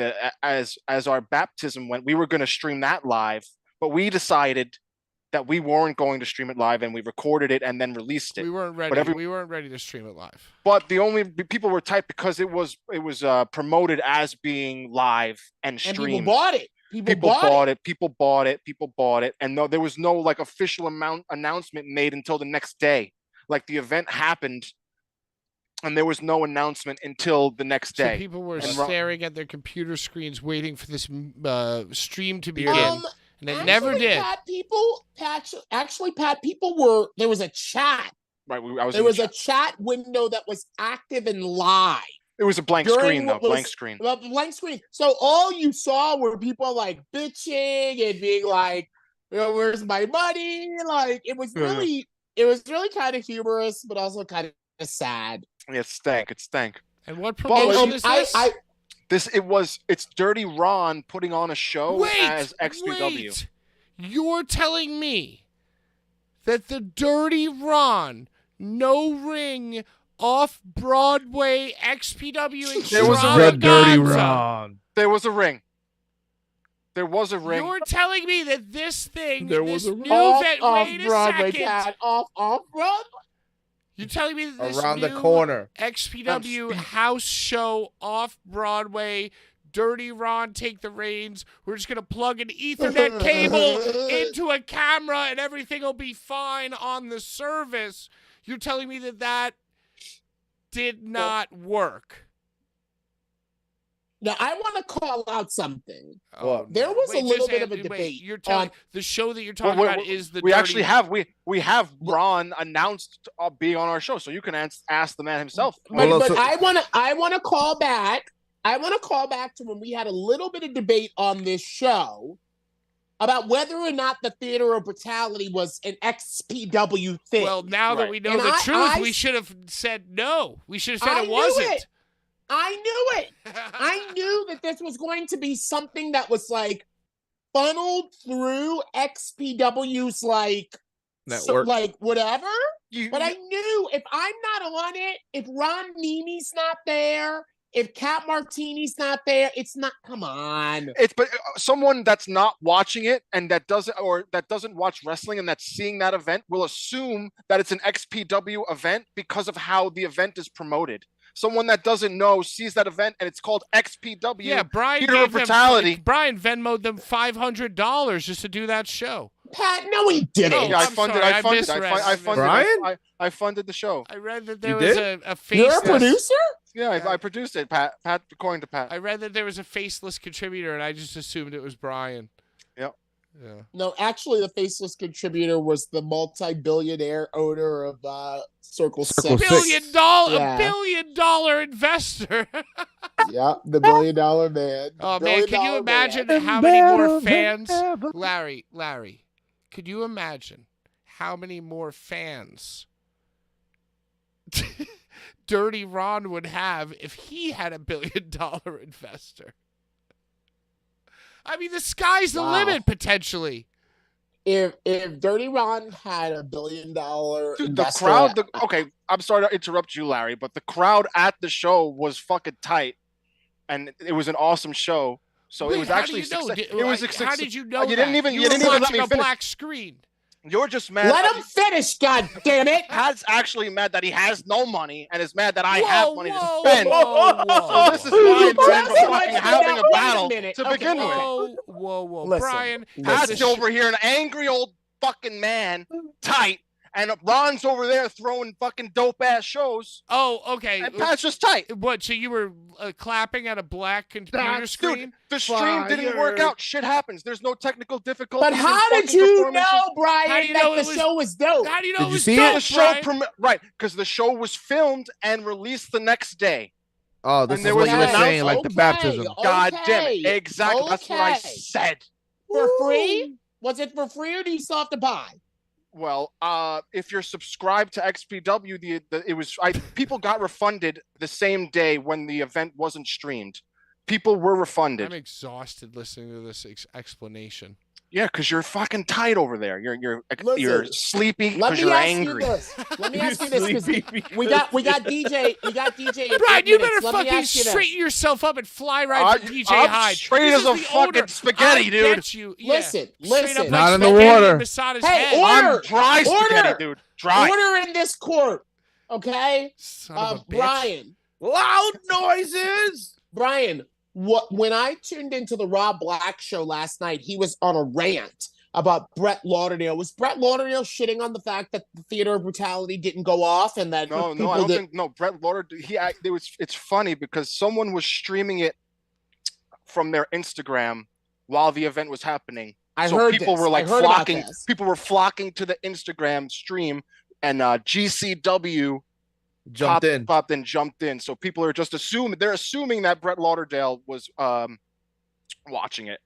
as our baptism went, we were going to stream that live, but we decided that we weren't going to stream it live, and we recorded it and then released it. We weren't ready. We weren't ready to stream it live. But the only people were tight because it was promoted as being live and streamed. And people bought it. People bought it, and there was no like official announcement made until the next day. Like the event happened, and there was no announcement until the next day. So people were staring at their computer screens, waiting for this stream to begin. And it never did. Pat, people were, there was a chat. Right. There was a chat window that was active and live. It was a blank screen, though. Blank screen. So all you saw were people like bitching and being like, where's my money? Like, it was really kind of humorous, but also kind of sad. Yeah, it stank. And what promotion is this? It's Dirty Ron putting on a show as XPW. You're telling me that the Dirty Ron, no ring, off-Broadway XPW There was a The ring. Dirty extravaganza. Ron. There was a ring. There was a ring. You're telling me that this thing, There this was a new ring. event, Off wait a Broadway, second. Pat. Off Broadway. You're telling me that this Around the new corner. XPW house show off-Broadway, Dirty Ron take the reins, we're just going to plug an Ethernet cable into a camera and everything will be fine on the service. You're telling me that that did not work. Now, I want to call out something. Oh, There was a little just bit of a wait, debate You're telling on- the show that you're talking Well, about is the we Dirty actually have we have Ron announced being on our show, so you can ask the man himself. But, Well, but so- I want to call back. I want to call back to when we had a little bit of debate on this show about whether or not the Theater of Brutality was an XPW thing. Well, now that Right. we know And the I- truth, I- we should have said no. We should have said I it knew wasn't. it. I knew it. I knew that this was going to be something that was like funneled through XPW's like Network. like whatever. You- But I knew if I'm not on it, if Ron Mimi's not there, if Cat Martini's not there, it's not. Come on. It's but someone that's not watching it and that doesn't watch wrestling and that's seeing that event will assume that it's an XPW event because of how the event is promoted. Someone that doesn't know sees that event and it's called XPW. Yeah, Brian Theater of gave them, Brutality. Brian Venmoed them $500 just to do that show. Pat, no, he didn't. Oh, Yeah, I'm sorry, I funded the show. I read that there You was did? a You're a faceless. producer? Yeah, I produced it. Pat, according to Pat. I read that there was a faceless contributor, and I just assumed it was Brian. Yep. Yeah. No, actually, the faceless contributor was the multi-billionaire owner of Circle Circle Six. Six. Yeah. $1 billion investor. Yeah, the $1 billion man. Oh The man, $1 can you billion imagine man. how many more Better than fans, ever. Larry? Could you imagine how many more fans Dirty Ron would have if he had $1 billion investor? I mean, the sky's the Wow. limit potentially. If Dirty Ron had $1 billion Dude, the investor, crowd. Okay, I'm sorry to interrupt you, Larry, but the crowd at the show was fucking tight, and it was an awesome show. So Wait, it was how do actually you know? success. It was How did you know? You didn't that? even. You You didn't were even let watching me a finish. black screen. You're just mad. let him finish, God damn it! Pat's actually mad that he has no money and is mad that I Whoa, have money whoa, to spend. whoa, whoa. So this is why we're That's fucking why- having now, a wait a battle minute. to Okay, begin with. Whoa, Listen, Brian. Pat's listen. over here, an angry old fucking man, tight, and Ron's over there throwing fucking dope ass shows, Oh, okay. and Pat's just tight. What? So you were clapping at a black computer screen? Dude, the stream didn't work Fire. out. Shit happens. There's no technical difficulties. But in how did fucking you performances. know, Brian, How do you that know the it was- show was dope? How do you know Did it you was see dope, it? The show, Brian? right? Because the show was filmed and released the next day. Oh, this And is there what was you were an saying, like the Okay, baptism. God damn it! okay, Exactly. That's what I okay. said. For free? Was it for free or do you still have to buy? Well, if you're subscribed to XPW, it was people got refunded the same day when the event wasn't streamed. People were refunded. I'm exhausted listening to this explanation. Yeah, because you're fucking tight over there. You're Listen, sleepy Let because me you're ask angry. you this. Let me ask you this because we got DJ. We got DJ. in Brian, 8 you minutes. better Let me fucking ask you this. straighten yourself up and fly right for DJ I'm Hyde. straight This as a is the fucking owner. spaghetti, I dude. bet you. Yeah. Listen, Straight listen. up Not like in the spaghetti water. Masada's Hey, head. order. I'm dry spaghetti, Order. dude. Dry. Order in this court, okay? Son of a bitch. Brian. Loud noises. Brian, when I tuned into the Rob Black show last night, he was on a rant about Brett Lauderdale. Was Brett Lauderdale shitting on the fact that the Theater of Brutality didn't go off and that No, people I don't that- think. No, Brett Lauderdale. It's funny because someone was streaming it from their Instagram while the event was happening. I So heard people this. were like I heard about flocking. this. People were flocking to the Instagram stream, and GCW Jumped in. popped in, jumped in. So people are just assuming that Brett Lauderdale was watching it.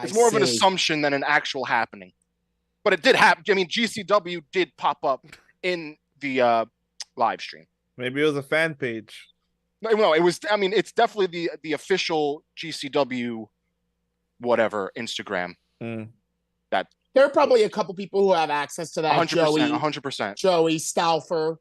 It's more of an see. assumption than an actual happening. But it did happen. I mean, GCW did pop up in the live stream. Maybe it was a fan page. No, it was. I mean, it's definitely the official GCW, whatever Instagram Mm. that There are probably a couple people who have access to that. 100%. 100%. Joey Stauffer.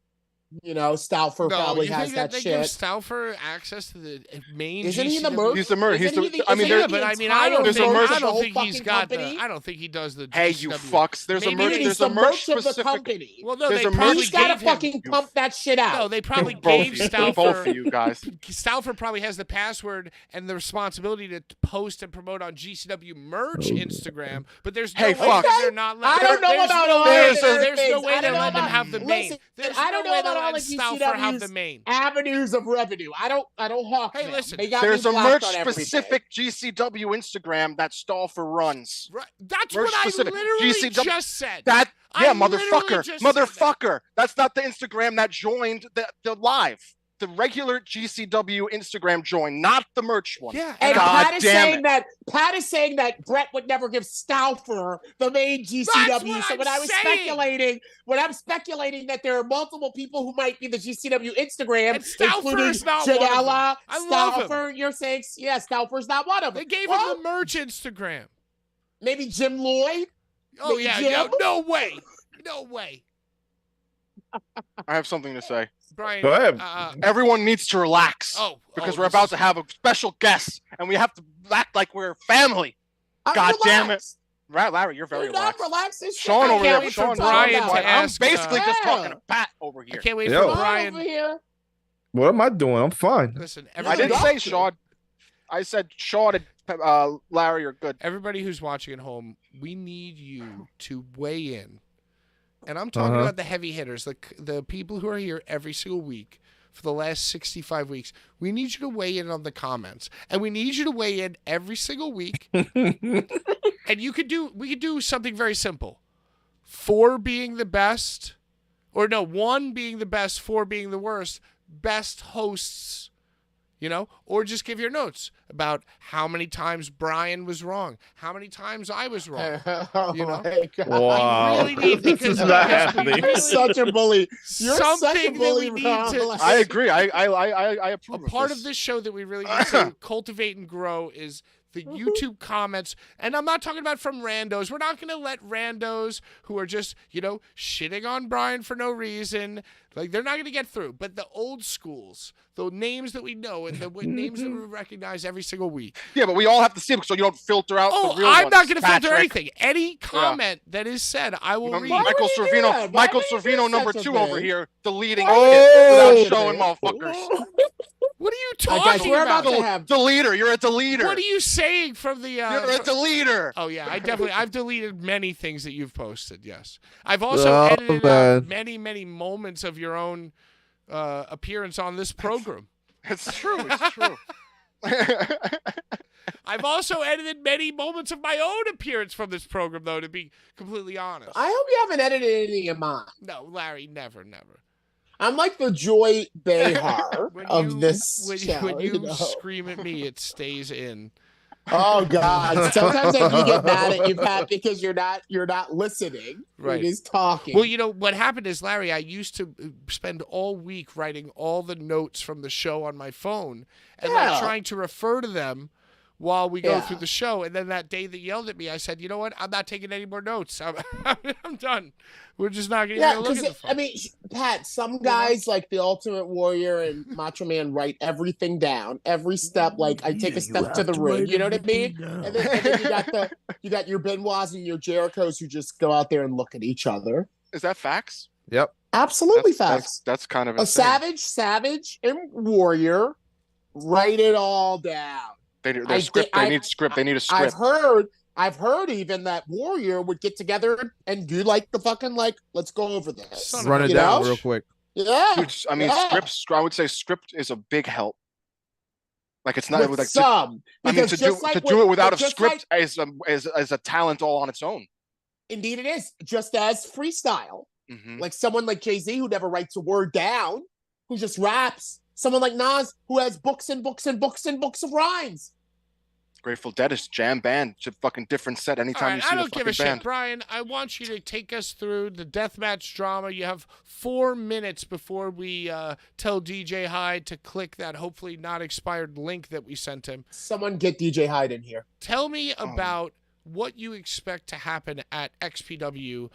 You know, Stauffer probably you has think that they shit. give Stauffer access to the main Isn't he the GCW? merch? He's the merch. Isn't he the- I mean, isn't he there- the but I mean, entire I don't There's a think, merch I of the don't whole think he's fucking got company? the. I don't think he does the. Hey, GCW. you fucks. There's a Maybe merch. they- He's There's the a merch merch of the specific. company. Well, no, There's they a merch- probably He's got to gave him. fucking pump that shit out. No, they probably Both gave of you. Stauffer. Both of you guys. Stauffer probably has the password and the responsibility to post and promote on GCW merch Instagram, but there's no Hey, way fuck. that they're not. I don't know there's about no all way, these other There's no things. way I they're don't know letting them about- have the main. listen, There's I don't no know way about they're all letting of Stauffer have the GCW's main. avenues of revenue. I don't hawk Hey, them. listen, They got There's me a blocked merch on everything. specific GCW Instagram that Stauffer runs. Right, that's Merch what I specific. literally GCW just said. That I yeah, literally motherfucker, just said that. motherfucker. That's not the Instagram that joined the live. The regular GCW Instagram joined, not the merch one. Yeah, And God Pat is damn saying it. that Brett would never give Stauffer the main GCW. what So I'm when I was saying. speculating that there are multiple people who might be the GCW Instagram, And Stauffer including is not one of them. Janela, I love him. Stauffer, you're saying Stauffer's not one of them. They gave Well, him the merch Instagram. maybe Jim Lloyd. Oh Maybe yeah, Jim? no way, no way. I have something to say. Brian, Go ahead. Everyone needs to relax because we're about to have a special guest and we have to act like we're family. I'm God damn it. relaxed. Larry, you're very You're not relaxed. relaxed as shit. Sean I over can't there, wait Sean, for Brian Brian to to I'm ask, basically just yeah. talking to Pat over I here. can't wait Yo. for Brian. over here. What am I doing? I'm fine. Listen, I everybody, didn't say Doctor. Sean. I said Sean and Larry are good. everybody who's watching at home, we need you to weigh in. And I'm talking Uh-huh. about the heavy hitters, the people who are here every single week for the last 65 weeks. We need you to weigh in on the comments. And we need you to weigh in every single week. And we could do something very simple. 4 being the best, or no, 1 being the best, 4 being the worst, best hosts, or just give your notes about how many times Brian was wrong, how many times I was wrong. Oh You know? my God. Wow. We really need, This because is not we happening. You're such a bully. You're something such a that bully, we need to. Rob. I agree. I A approve part of of this show that we really need to cultivate and grow is the YouTube comments. And I'm not talking about from randos. We're not going to let randos who are just, shitting on Brian for no reason. Like, they're not going to get through. But the old schools, the names that we know and the names that we recognize every single week. Yeah, but we all have to see it so you don't filter out Oh, the real I'm ones, not going to filter Patrick. anything. Any comment that is said, I will read. Why Michael would he do that? Servino, Why Michael would he do Servino number such a 2 thing? over here, deleting Oh! shit without showing motherfuckers. What are you Guys, talking we're about? about to have. Deleter, you're a deleter. What are you saying from the... You're a deleter. Oh yeah, I've deleted many things that you've posted. Yes, I've also Oh, edited man. out many moments of your own appearance on this program. It's true. It's true. I've also edited many moments of my own appearance from this program, though. To be completely honest, I hope you haven't edited any of mine. no, Larry, never. I'm like the Joy Behar of this show. when you know? scream at me, it stays in. Oh God! Sometimes I do get mad at you, Pat, because you're not listening. Right. You're just talking. Well, what happened is, Larry, I used to spend all week writing all the notes from the show on my phone and then Yeah. trying to refer to them while we go Yeah. through the show. And then that day that yelled at me, I said, you know what? I'm not taking any more notes. I'm done. We're just not going to Yeah, even look at the phone. I mean, Pat, some guys like the Ultimate Warrior and Macho Man write everything down, every step. Like I take a step to the ring, you know what I mean? And then you got your Benoits and your Jerichos who just go out there and look at each other. Is that facts? Yep. Absolutely That's- facts. That's kind of A insane. Savage, and Warrior write it all down. They I script. did- They I- need script. They need a script. I've heard even that Warrior would get together and do like the fucking let's go over this. Son of Run a it You down know? real quick. Yeah. Dude, I mean, Yeah. I would say script is a big help. Like it's not With like some. I mean, Because to just do like to with- do it without a just script like- is a talent all on its own. Indeed, it is. Just as freestyle. Mhm. Like someone like Jay-Z who never writes a word down, who just raps. Someone like Nas who has books and books and books and books of rhymes. Grateful Dead is jam band. It's a fucking different set All anytime right, you see I the don't give fucking a shit. band. Brian, I want you to take us through the deathmatch drama. You have 4 minutes before we tell DJ Hyde to click that hopefully not expired link that we sent him. Someone get DJ Hyde in here. Tell me about what you expect to happen at XPW,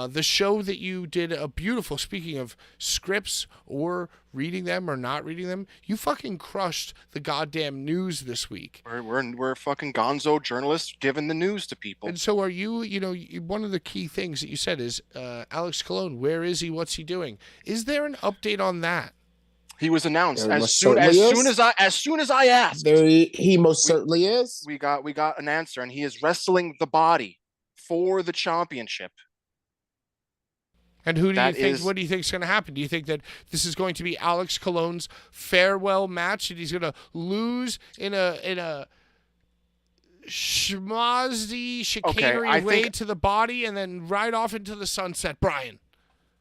the show that you did a beautiful, speaking of scripts or reading them or not reading them, you fucking crushed the goddamn news this week. We're fucking gonzo journalists giving the news to people. And so are you, one of the key things that you said is Alex Colon, where is he? What's he doing? Is there an update on that? He was announced There as most soon certainly is. as I asked. He most certainly is. We got an answer, and he is wrestling the body for the championship. And who do you think? What do you think is going to happen? Do you think that this is going to be Alex Colon's farewell match, and he's going to lose in a schmozzy, chicanery way to the body, and then ride off into the sunset, Brian?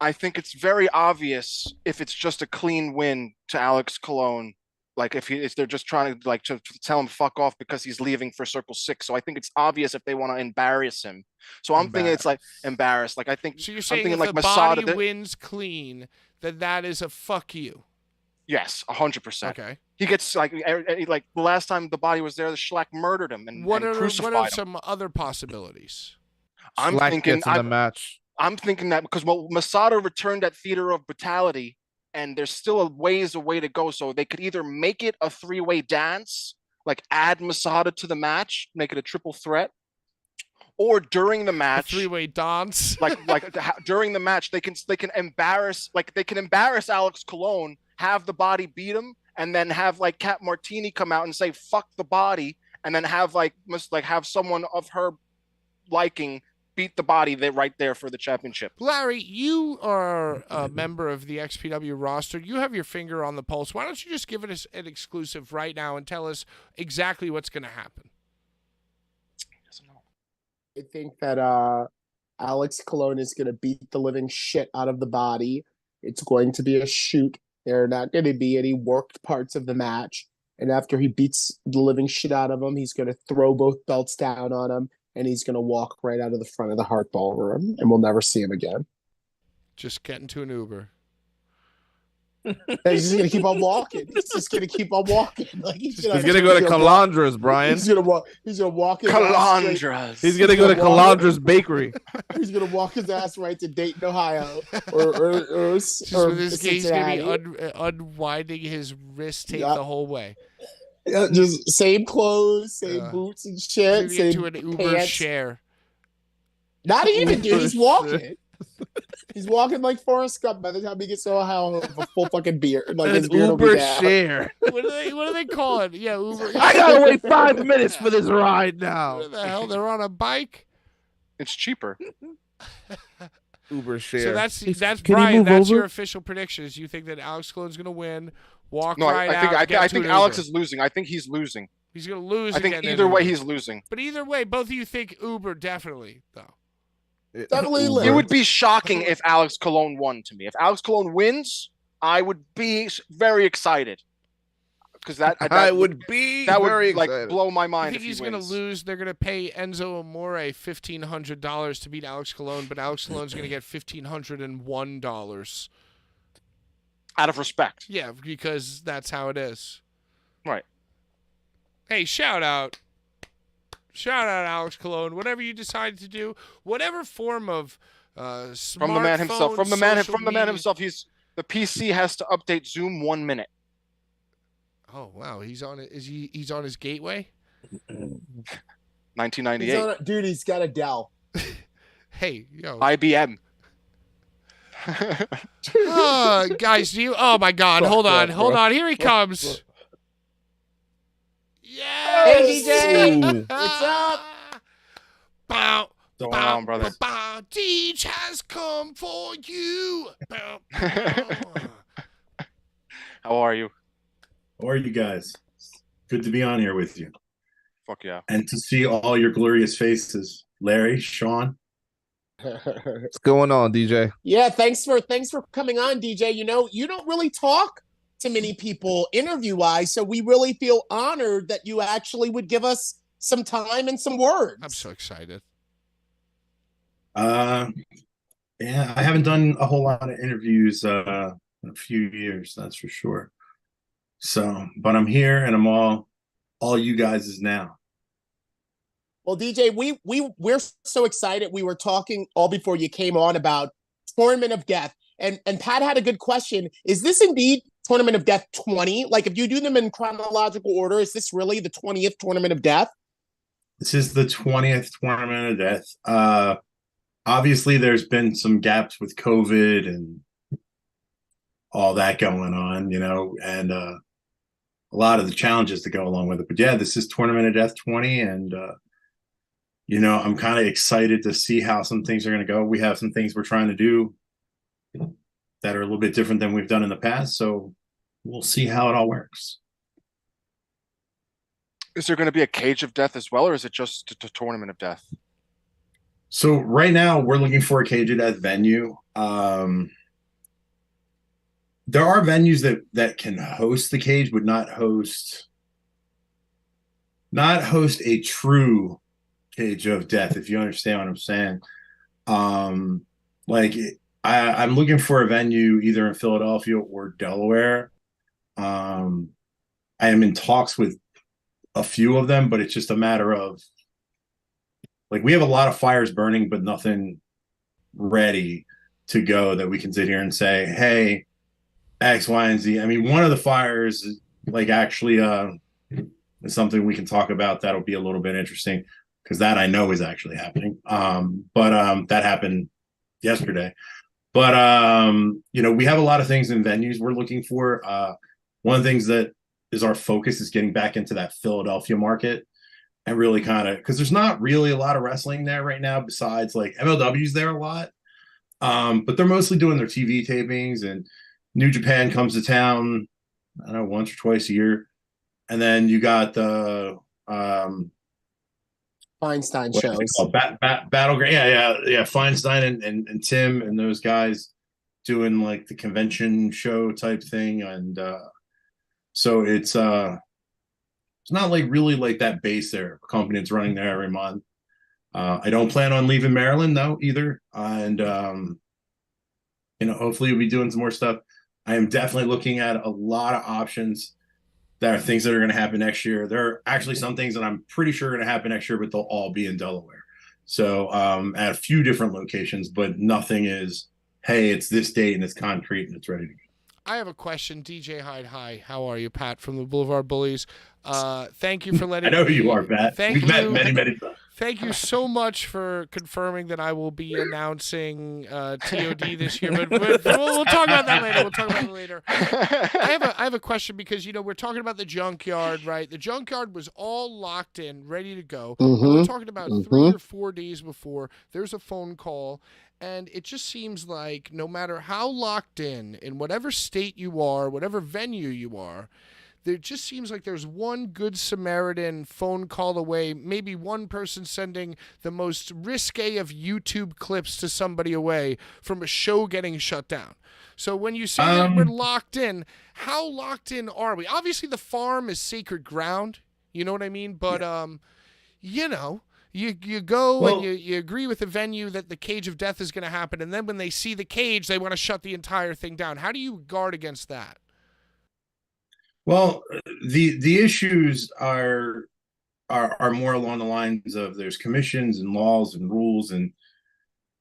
I think it's very obvious if it's just a clean win to Alex Colon, like if they're just trying to to tell him fuck off because he's leaving for Circle 6. So I think it's obvious if they want to embarrass him. So I'm thinking it's like embarrassed. Like I think. So you're saying if like the Masada body wins clean, that is a fuck you. Yes, 100%. Okay. He gets like the last time the body was there, the Schlack murdered him and crucified him. What are some other possibilities? I'm thinking gets in the match. I'm thinking that because Masada returned at Theater of Brutality, and there's still a ways away to go. So they could either make it a three-way dance, like add Masada to the match, make it a triple threat, or during the match, a three-way dance. During the match, they can embarrass Alex Colon, have the body beat him, and then have like Kat Martini come out and say fuck the body, and then have have someone of her liking beat the body right there for the championship. Larry, you are a member of the XPW roster. You have your finger on the pulse. Why don't you just give us an exclusive right now and tell us exactly what's going to happen? I think that Alex Colon is going to beat the living shit out of the body. It's going to be a shoot. There are not going to be any worked parts of the match. And after he beats the living shit out of him, he's going to throw both belts down on him. And he's going to walk right out of the front of the Hart Ballroom, and we'll never see him again. Just get into an Uber. And he's just going to keep on walking. He's just going to keep on walking. Like he's going to go to Calandra's, Brian. He's going to walk. He's going to walk his Calandra's. He's going to go to Calandra's Bakery. He's going to walk his ass right to Dayton, Ohio, or he's going to be unwinding his wrist tape the whole way. Yeah, just same clothes, same boots and shit. Same to an Uber pants. share. Not even, dude. He's walking. He's walking like Forrest Gump. By the time he gets to Ohio, a full fucking beard. Like his beard Uber share. What do they call it? Yeah, Uber. I gotta wait 5 minutes for this ride now. What the hell? They're on a bike. It's cheaper. Uber share. So that's Brian. That's your official predictions. You think that Alex Colon's gonna win? I think Alex is losing. I think he's losing. He's going to lose. I think either way he's losing. But either way, both of you think Uber definitely, though. Definitely. It would be shocking if Alex Colon won to me. If Alex Colon wins, I would be very excited. Because that would blow my mind. I think he's going to lose. They're going to pay Enzo Amore $1,500 to beat Alex Colon, but Alex Colon's going to get $1,501. Out of respect. Yeah, because that's how it is. Right. Hey, shout out Alex Colon. Whatever you decide to do, whatever form of from the man himself. From the man himself. The PC has to update Zoom 1 minute. Oh wow, he's on it. He's on his gateway? 1998. Dude, he's got a Dell. Hey, yo. IBM. Guys, oh my God! Hold on! Here he comes. Yeah. Hey DJ, what's up? Bow. What's going on, brother? Deej has come for you. How are you? How are you guys? Good to be on here with you. Fuck yeah! And to see all your glorious faces, Larry, Sean. What's going on, DJ? Yeah, thanks for coming on, DJ. You know, you don't really talk to many people interview-wise, so we really feel honored that you actually would give us some time and some words. I'm so excited. Yeah, I haven't done a whole lot of interviews in a few years, that's for sure. So, but I'm here and I'm all you guys is now. Well, DJ, we're so excited. We were talking all before you came on about Tournament of Death, and Pat had a good question. Is this indeed Tournament of Death 20? Like, if you do them in chronological order, is this really the 20th Tournament of Death? This is the 20th Tournament of Death. Obviously, there's been some gaps with COVID and all that going on, and a lot of the challenges that go along with it. But yeah, this is Tournament of Death 20, and I'm kind of excited to see how some things are going to go. We have some things we're trying to do that are a little bit different than we've done in the past, so we'll see how it all works. Is there going to be a Cage of Death as well, or is it just a Tournament of Death? So right now we're looking for a Cage of Death venue. There are venues that can host the cage, but not host a true Cage of Death, if you understand what I'm saying. I'm looking for a venue either in Philadelphia or Delaware. I am in talks with a few of them, but it's just a matter of, like, we have a lot of fires burning, but nothing ready to go that we can sit here and say, hey, X, Y, and Z. I mean, one of the fires, like, actually is something we can talk about. That'll be a little bit interesting because that I know is actually happening. But that happened yesterday. But we have a lot of things in venues we're looking for. One of the things that is our focus is getting back into that Philadelphia market and really kind of, because there's not really a lot of wrestling there right now besides, like, MLW's there a lot. But they're mostly doing their TV tapings, and New Japan comes to town, I don't know, once or twice a year. And then you got the Feinstein shows. Battleground. Yeah. Feinstein and Tim and those guys doing, like, the convention show type thing. And so it's not like really like that base there, company that's running there every month. I don't plan on leaving Maryland though either. And hopefully we'll be doing some more stuff. I am definitely looking at a lot of options that are things that are going to happen next year. There are actually some things that I'm pretty sure are going to happen next year, but they'll all be in Delaware. So at a few different locations, but nothing is, hey, it's this date and it's concrete and it's ready to go. I have a question. DJ Hyde, hi. How are you? Pat from the Blvd Bullies. Thank you for letting me. I know who you are, Pat. We've met many times. Thank you so much for confirming that I will be announcing TOD this year. But we'll talk about that later. I have a question because, we're talking about the junkyard, right? The junkyard was all locked in, ready to go. And we're talking about 3 or 4 days before. There's a phone call. And it just seems like no matter how locked in whatever state you are, whatever venue you are, there just seems like there's one good Samaritan phone call away, maybe one person sending the most risque of YouTube clips to somebody away from a show getting shut down. So when you say that we're locked in, how locked in are we? Obviously, the farm is sacred ground. You know what I mean? But, You go and you agree with the venue that the Cage of Death is going to happen, and then when they see the cage, they want to shut the entire thing down. How do you guard against that? Well, the issues are more along the lines of there's commissions and laws and rules and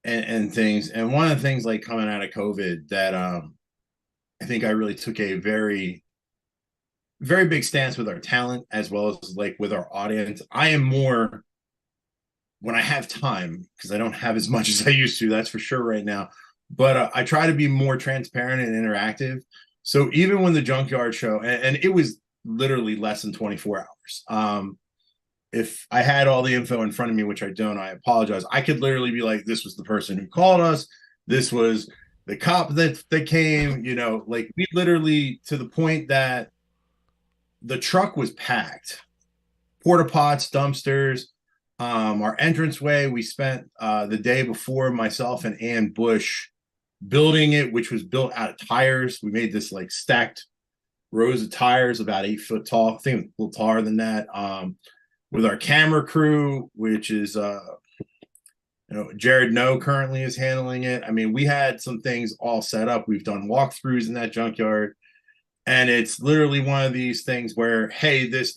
things. And one of the things, like, coming out of COVID that I think I really took a very, very big stance with our talent as well as, like, with our audience. I am more, when I have time, because I don't have as much as I used to, that's for sure right now. But I try to be more transparent and interactive. So even when the junkyard show, and it was literally less than 24 hours. If I had all the info in front of me, which I don't, I apologize. I could literally be like, this was the person who called us. This was the cop that came, like, we literally, to the point that the truck was packed. Porta pots, dumpsters, our entranceway. We spent the day before, myself and Ann Bush, building it, which was built out of tires. We made this, like, stacked rows of tires about 8 foot tall. I think a little taller than that. With our camera crew, which is Jared No currently is handling it. I mean, we had some things all set up. We've done walkthroughs in that junkyard, and it's literally one of these things where, hey, this.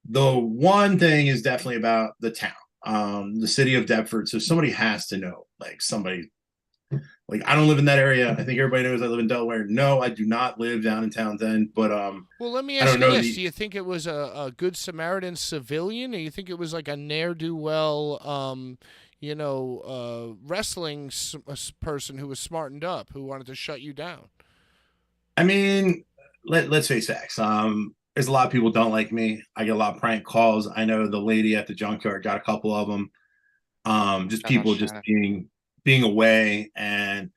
the one thing is definitely about the town, the city of Deptford. So somebody has to know, like somebody, like I don't live in that area. I think everybody knows I live in Delaware. No, I do not live down in Townsend, but Well, let me I ask don't you know this: the. do you think it was a good Samaritan civilian, or you think it was like a ne'er do well, wrestling person who was smartened up, who wanted to shut you down? I mean, let's face facts. There's a lot of people don't like me. I get a lot of prank calls. I know the lady at the junkyard got a couple of them. Just Shout out people just Shannon. being away, and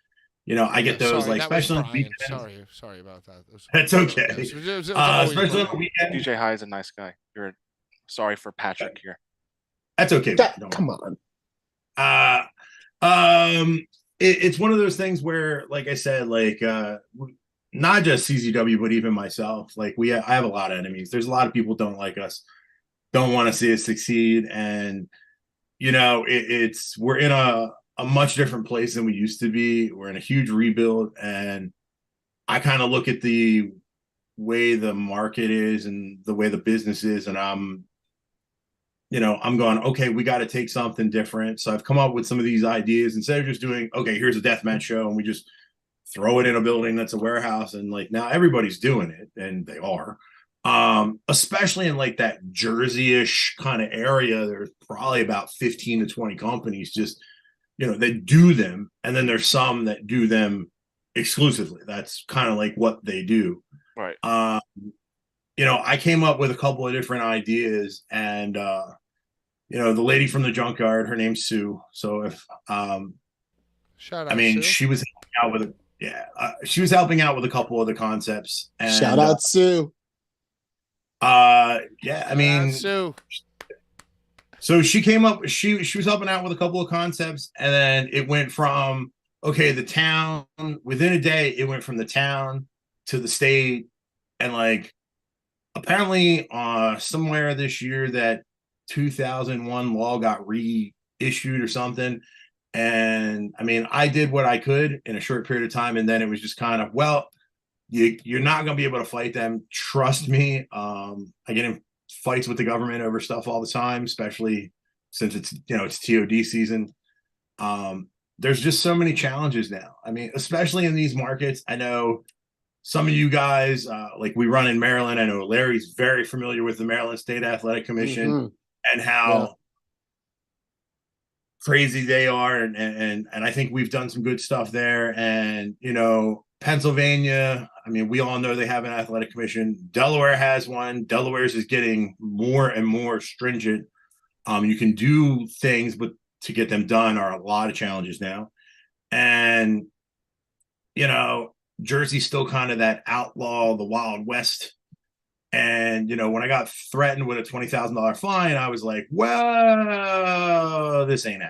I get those Sorry, like that was especially on the Brian. weekends. Sorry about that. That's Okay, okay. so it was always Especially on the Brian. weekend. DJ Hyde is a nice guy. You're sorry for Patrick here. That's okay. Brian, don't Come on. worry. It's one of those things where, like I said, like not just CZW, but even myself, like I have a lot of enemies. There's a lot of people don't like us, don't want to see us succeed, and it's we're in a much different place than we used to be. We're in a huge rebuild, and I kind of look at the way the market is and the way the business is, and I'm going, okay, we got to take something different. So I've come up with some of these ideas instead of just doing, okay, here's a deathmatch show, and we just throw it in a building that's a warehouse, and like now everybody's doing it, and they are. Especially in like that Jersey-ish kind of area, there's probably about 15 to 20 companies just, that do them, and then there's some that do them exclusively. That's kind of like what they do. Right. I came up with a couple of different ideas, and the lady from the junkyard, her name's Sue. So if Shout I out, mean, Sue. she was helping out with she was helping out with a couple of the concepts, Shout and out Sue. yeah, I Shout out, mean, Sue. so she came up, she was helping out with a couple of concepts, and then it went from, okay, the town, within a day, it went from the town to the state, and like apparently somewhere this year that 2001 law got reissued or something. And I mean, I did what I could in a short period of time, and then it was just kind of, well, you're not going to be able to fight them. Trust me. I get in fights with the government over stuff all the time, especially since it's TOD season. There's just so many challenges now. I mean, especially in these markets. I know some of you guys, like we run in Maryland. I know Larry's very familiar with the Maryland State Athletic Commission and how crazy they are, and I think we've done some good stuff there. And Pennsylvania, I mean, we all know they have an athletic commission. Delaware has one. Delaware's is getting more and more stringent. You can do things, but to get them done are a lot of challenges now. And Jersey's still kind of that outlaw, the Wild West. And when I got threatened with a $20,000 fine, I was like, well, this ain't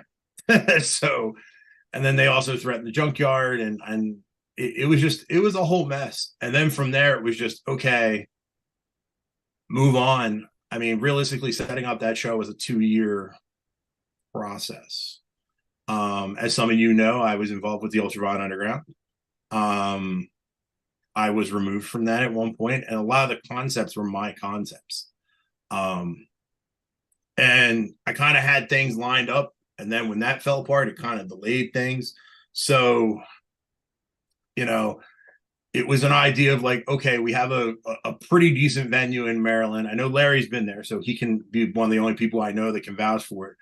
it. So, and then they also threatened the junkyard, and it was a whole mess. And then from there, it was just, okay, move on. I mean, realistically, setting up that show was a 2-year process. As some of you know, I was involved with the Ultraviolet Underground. I was removed from that at one point, and a lot of the concepts were my concepts. And I kind of had things lined up, and then when that fell apart, it kind of delayed things. So, it was an idea of like, okay, we have a pretty decent venue in Maryland. I know Larry's been there, so he can be one of the only people I know that can vouch for it.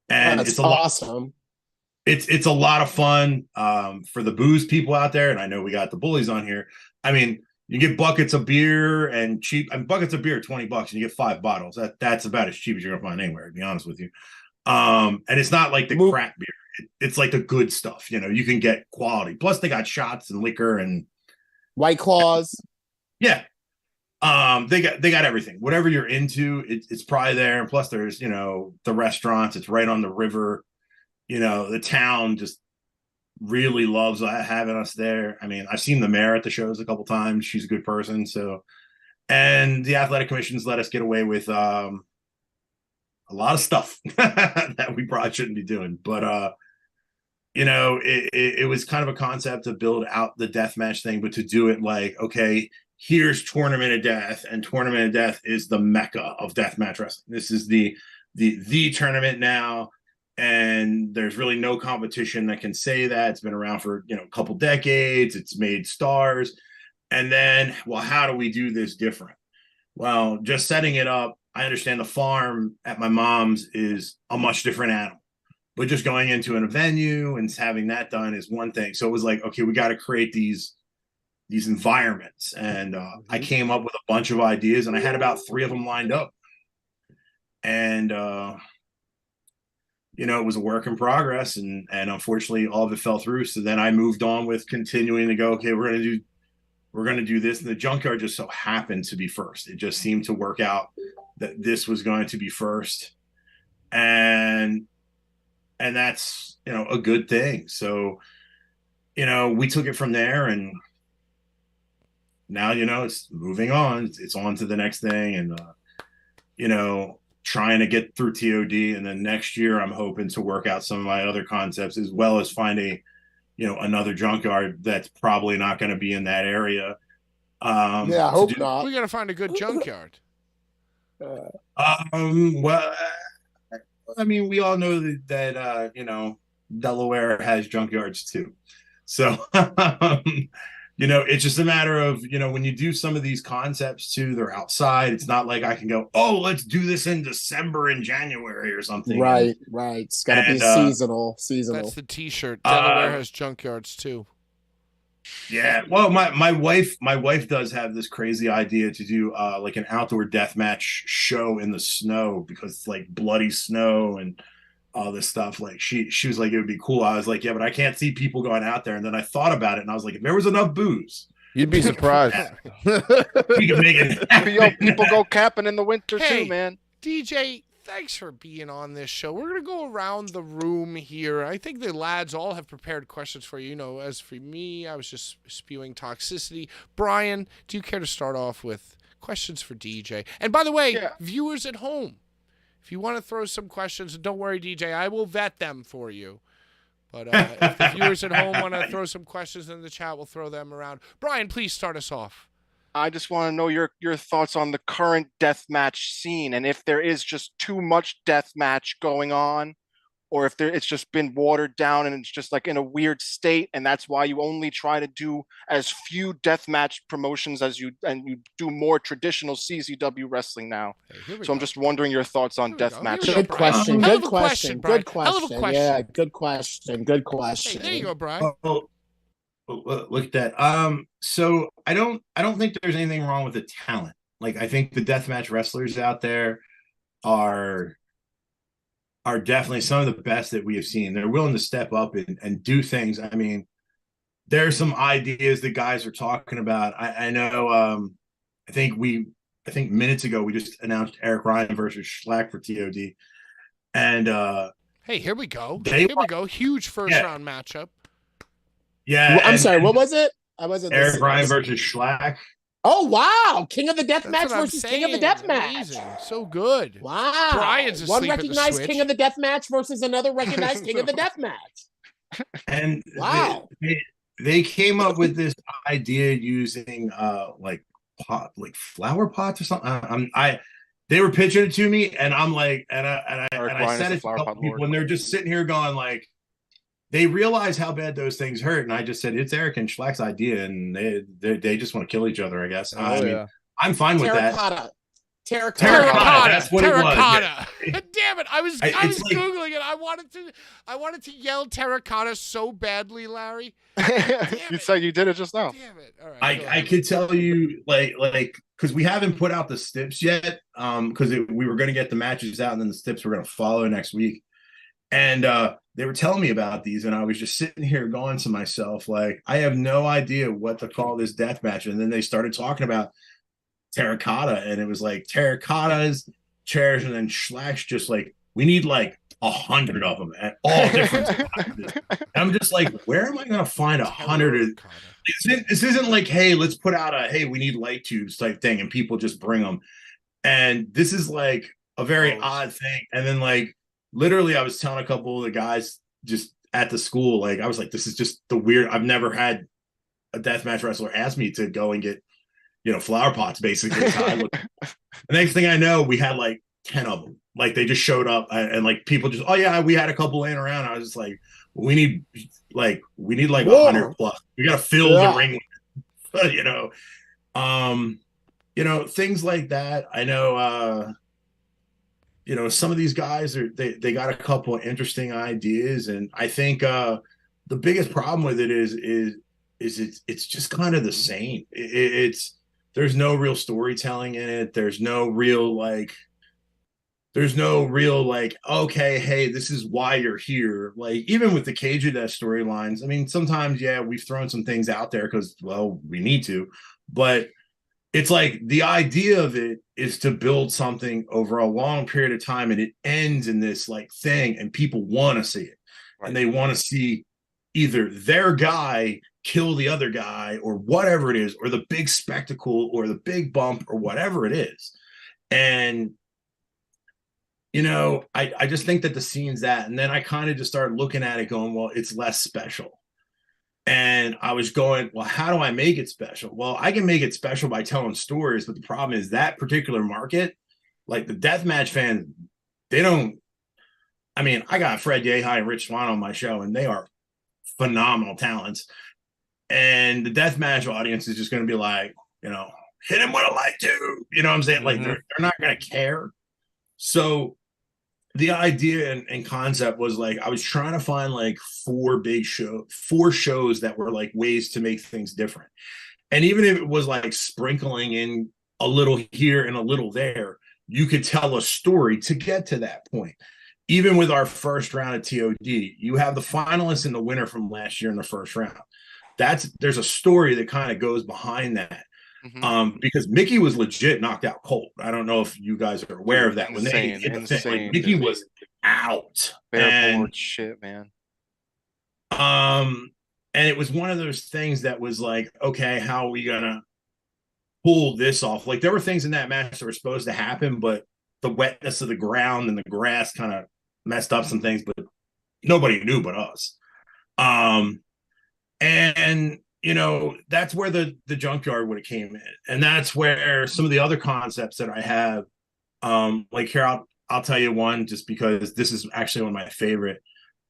And That's it's awesome. It's a lot of fun for the booze people out there, and I know we got the bullies on here. I mean, you get buckets of beer and cheap, and buckets of beer $20, and you get 5 bottles. That's about as cheap as you're gonna find anywhere, to be honest with you. And it's not like the crap beer; it's like the good stuff. You can get quality. Plus, they got shots and liquor and White Claws. Yeah. They got everything. Whatever you're into, it's probably there. And plus, there's the restaurants. It's right on the river. The town just really loves having us there. I mean, I've seen the mayor at the shows a couple times. She's a good person. So, and the athletic commissions let us get away with a lot of stuff that we probably shouldn't be doing. But you know, it was kind of a concept to build out the deathmatch thing, but to do it like, okay, here's Tournament of Death, and Tournament of Death is the mecca of deathmatch wrestling. This is the tournament now, and there's really no competition that can say that. It's been around for, you know, a couple decades. It's made stars. And then, well, how do we do this different? Well, just setting it up, I understand the farm at my mom's is a much different animal. But just going into a venue and having that done is one thing. So it was like, okay, we got to create these environments. And I came up with a bunch of ideas, and I had about 3 of them lined up. And you know, it was a work in progress, and unfortunately all of it fell through. So then I moved on with continuing to go, okay, we're gonna do this. And the junkyard just so happened to be first. It just seemed to work out that this was going to be first. And that's, you know, a good thing. So, you know, we took it from there, and now, you know, it's moving on. It's on to the next thing, and you know, trying to get through TOD, and then next year I'm hoping to work out some of my other concepts, as well as find a, you know, another junkyard that's probably not going to be in that area. Yeah, I hope not. We got to find a good junkyard. Well, I mean, we all know that you know, Delaware has junkyards too. So, you know, it's just a matter of, you know, when you do some of these concepts too, they're outside. It's not like I can go, oh, let's do this in December and January or something. Right. It's got to be seasonal. That's the T-shirt. Delaware has junkyards too. Yeah. Well, my wife does have this crazy idea to do like an outdoor deathmatch show in the snow, because it's like bloody snow and all this stuff. Like she was like, it would be cool. I was like, yeah, but I can't see people going out there. And then I thought about it, and I was like, if there was enough booze, you'd be surprised. We could make it happen. Yo, people go camping in the winter Hey, too, man. DJ, thanks for being on this show. We're going to go around the room here. I think the lads all have prepared questions for you. You know, as for me, I was just spewing toxicity. Brian, do you care to start off with questions for DJ? And by the way, viewers at home, if you want to throw some questions, don't worry, DJ, I will vet them for you. But if the viewers at home want to throw some questions in the chat, we'll throw them around. Brian, please start us off. I just want to know your thoughts on the current deathmatch scene, and if there is just too much deathmatch going on, or if it's just been watered down and it's just like in a weird state, and that's why you only try to do as few deathmatch promotions as you do more traditional CZW wrestling now. Hey, so I'm just wondering your thouts on deathmatch. Good question. Hell Good of a question. Brian. Good question. Yeah, good question. Good question. Hey, there you go, Brian. Look at that. So I don't think there's anything wrong with the talent. Like, I think the deathmatch wrestlers out there are definitely some of the best that we have seen. They're willing to step up and do things. I mean, there are some ideas that guys are talking about. I know, I think minutes ago we just announced Eric Ryan versus Schlack for TOD. And hey, here we go. Here we go. Huge first round matchup. Yeah. Well, I'm sorry, what was it? I wasn't Eric Ryan versus Schlack. Oh, wow. King of the Deathmatch versus saying. King of the Deathmatch. Amazing. So good. Wow. Brian's asleep one recognized King of the Deathmatch versus another recognized King of the Deathmatch. And wow. They came up with this idea using like flower pots or something. They were pitching it to me, and I'm like, and I said it to a couple people, and they're just sitting here going like, they realize how bad those things hurt, and I just said it's Eric and Schlack's idea, and they just want to kill each other, I guess. I mean, I'm fine with that. Terracotta. That's what it was. Yeah. Damn it! I was googling it. I wanted to yell terracotta so badly, Larry. You said you did it just now. Damn it! All right. I could tell you like because we haven't put out the stips yet, because we were going to get the matches out, and then the stips were going to follow next week, and they were telling me about these, and I was just sitting here going to myself, like, I have no idea what to call this death match. And then they started talking about terracotta, and it was like terracottas, chairs, and then Schlack's just like, we need like 100 of them at all different sizes. I'm just like, where am I going to find 100? This isn't like, hey, let's put out hey, we need light tubes type thing, and people just bring them. And this is like a very odd thing. And then like, literally, I was telling a couple of the guys just at the school, like I was like, this is just the weird. I've never had a deathmatch wrestler ask me to go and get, flower pots. Basically, is how I look. The next thing I know, we had like 10 of them. Like they just showed up, and like people just, oh yeah, we had a couple laying around. I was just like, we need like 100 plus. We got to fill the ring. Things like that. I know. Some of these guys they got a couple of interesting ideas, and I think the biggest problem with it is it's just kind of the same. There's no real storytelling in it. There's no real like, okay, hey, this is why you're here. Like even with the Cage of Death storylines, I mean, sometimes we've thrown some things out there because, well, we need to, but it's like the idea of it is to build something over a long period of time, and it ends in this like thing, and people want to see it, and they want to see either their guy kill the other guy or whatever it is, or the big spectacle or the big bump or whatever it is. And I just think that the scene's that, and then I kind of just started looking at it going, well, it's less special. And I was going, well, how do I make it special? Well, I can make it special by telling stories, but the problem is that particular market, like the deathmatch fans, they don't. I mean, I got Fred Yehi and Rich Swann on my show, and they are phenomenal talents. And the deathmatch audience is just going to be like, hit him with a light tube. You know what I'm saying? Like they're not going to care. So the idea and concept was like, I was trying to find like four shows that were like ways to make things different. And even if it was like sprinkling in a little here and a little there, you could tell a story to get to that point. Even with our first round of TOD, you have the finalists and the winner from last year in the first round. There's a story that kind of goes behind that. Because Mickey was legit knocked out cold. I don't know if you guys are aware of that. When they hit the thing, like Mickey was out. Bareboard shit, man. And it was one of those things that was like, okay, how are we gonna pull this off? Like there were things in that match that were supposed to happen, but the wetness of the ground and the grass kind of messed up some things, but nobody knew but us. And that's where the junkyard would have came in, and that's where some of the other concepts that I have, like here, I'll tell you one, just because this is actually one of my favorite,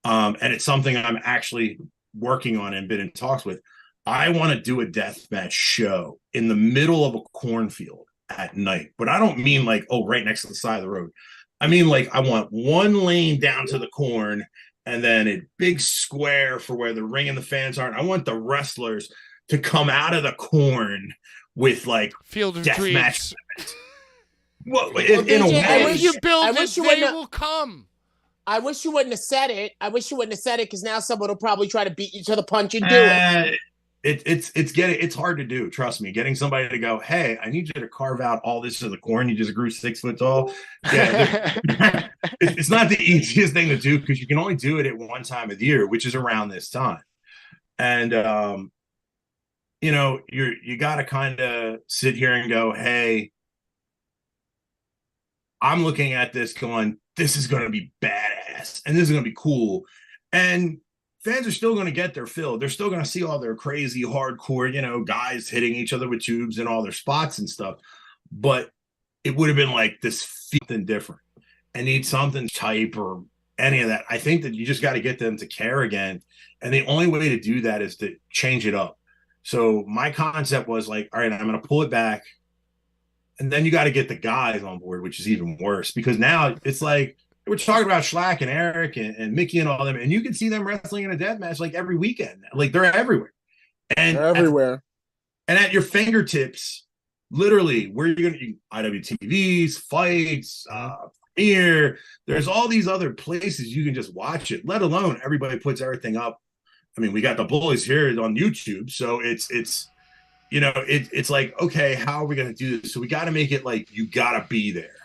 and it's something I'm actually working on and been in talks with. I want to do a deathmatch show in the middle of a cornfield at night, but I don't mean like, right next to the side of the road. I mean like I want one lane down to the corn, and then a big square for where the ring and the fans are. And I want the wrestlers to come out of the corn with like Field of deathmatch. Well, In a way, I wish you build I it, wish you they wouldn't will come. I wish you wouldn't have said it. Because now someone will probably try to beat you to the punch and do it. It's hard to do. Trust me. Getting somebody to go, hey, I need you to carve out all this of the corn. You just grew 6 foot tall. Yeah, it's not the easiest thing to do because you can only do it at one time of the year, which is around this time. And you got to kind of sit here and go, hey, I'm looking at this going, this is going to be badass and this is going to be cool. And fans are still going to get their fill. They're still going to see all their crazy hardcore, guys hitting each other with tubes and all their spots and stuff. But it would have been like this something different and need something type or any of that. I think that you just got to get them to care again. And the only way to do that is to change it up. So my concept was like, all right, I'm going to pull it back. And then you got to get the guys on board, which is even worse because now it's like, we're talking about Schlack and Eric and Mickey and all them, and you can see them wrestling in a death match like every weekend. Like they're everywhere. And they're everywhere. At your fingertips, literally, where you're going to IWTVs, fights, Premiere. There's all these other places you can just watch it, let alone everybody puts everything up. I mean, we got the Bullies here on YouTube. So it's like, okay, how are we going to do this? So we got to make it like, you got to be there.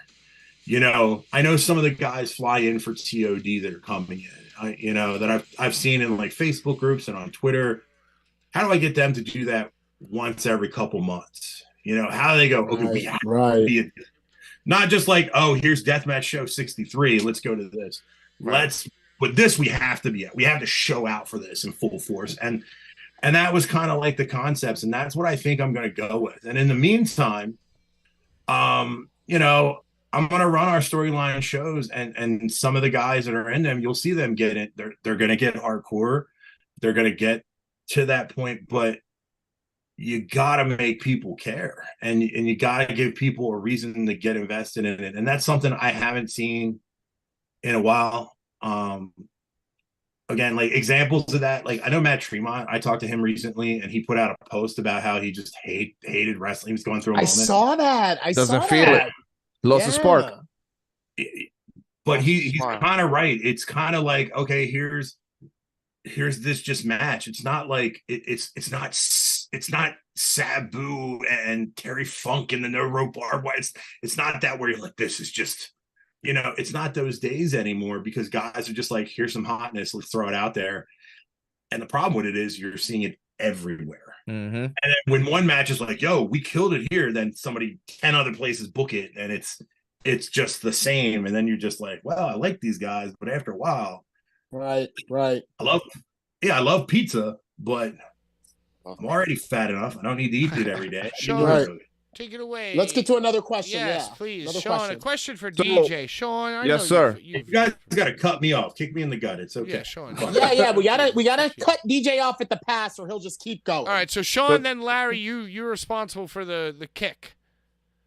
I know some of the guys fly in for TOD that are coming in, that I've seen in like Facebook groups and on Twitter. How do I get them to do that once every couple months? How do they go, okay, we have to be not just like, oh, here's Deathmatch Show 63. Let's go to this. Right. Let's But this we have to be at. We have to show out for this in full force. And that was kind of like the concepts, and that's what I think I'm going to go with. And in the meantime, you know, I'm going to run our storyline shows, and some of the guys that are in them, you'll see them get it. They're going to get hardcore. They're going to get to that point, but you got to make people care, and you got to give people a reason to get invested in it. And that's something I haven't seen in a while. Again, like examples of that, like I know Matt Tremont, I talked to him recently, and he put out a post about how he just hated wrestling. He was going through a moment. Saw that. Doesn't feel that. it. Lost the spark. But he's kind of right. It's kind of like, okay, here's this just match. It's not like it's not Sabu and Terry Funk and the no rope barbed wire. It's not that where you're like, this is just, you know, it's not those days anymore, because guys are just like, here's some hotness, let's throw it out there. And the problem with it is you're seeing it everywhere. Mm-hmm. And then when one match is like, yo, we killed it here, then 10 other places book it, and it's just the same. And then you're just like, well, I like these guys, but after a while, right. I love pizza, but I'm already fat enough. I don't need to eat it every day. Sean, take it away. Let's get to another question. Yes, yeah. please. Another Sean, question. a question for DJ. Sean, I yes, know sir. You guys got to cut me off. Kick me in the gut. It's okay. Yeah, Sean. Yeah. We gotta cut DJ off at the pass, or he'll just keep going. All right. So Sean, then Larry, you're responsible for the kick.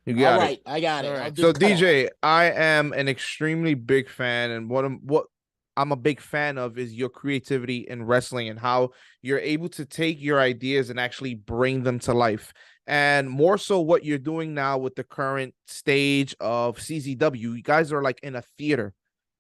You got All it. right, I got it. All right. So DJ, I am an extremely big fan, and what I'm a big fan of is your creativity in wrestling and how you're able to take your ideas and actually bring them to life. And more so what you're doing now with the current stage of CZW, you guys are like in a theater.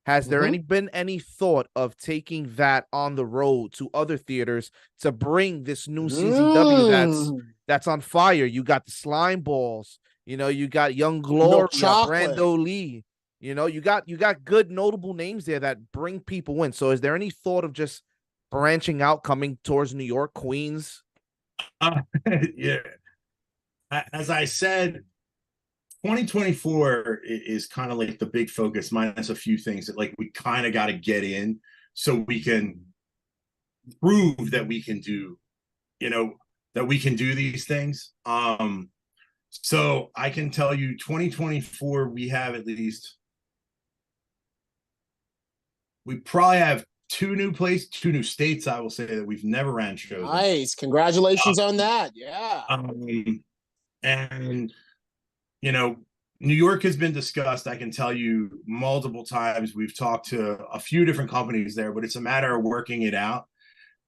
Has there been any thought of taking that on the road to other theaters to bring this new CZW that's on fire? You got the Slime Balls, you know, you got Young Glory, Brando Lee. You know, you got good notable names there that bring people in. So is there any thought of just branching out, coming towards New York, Queens? Yeah. As I said, 2024 is kind of like the big focus, minus a few things that like we kind of got to get in so we can prove that we can do, you know, that we can do these things. So I can tell you 2024, we have at least, we probably have two new states, I will say, that we've never ran shows. Nice. Congratulations on that. Yeah. And, you know, New York has been discussed. I can tell you multiple times. We've talked to a few different companies there, but it's a matter of working it out.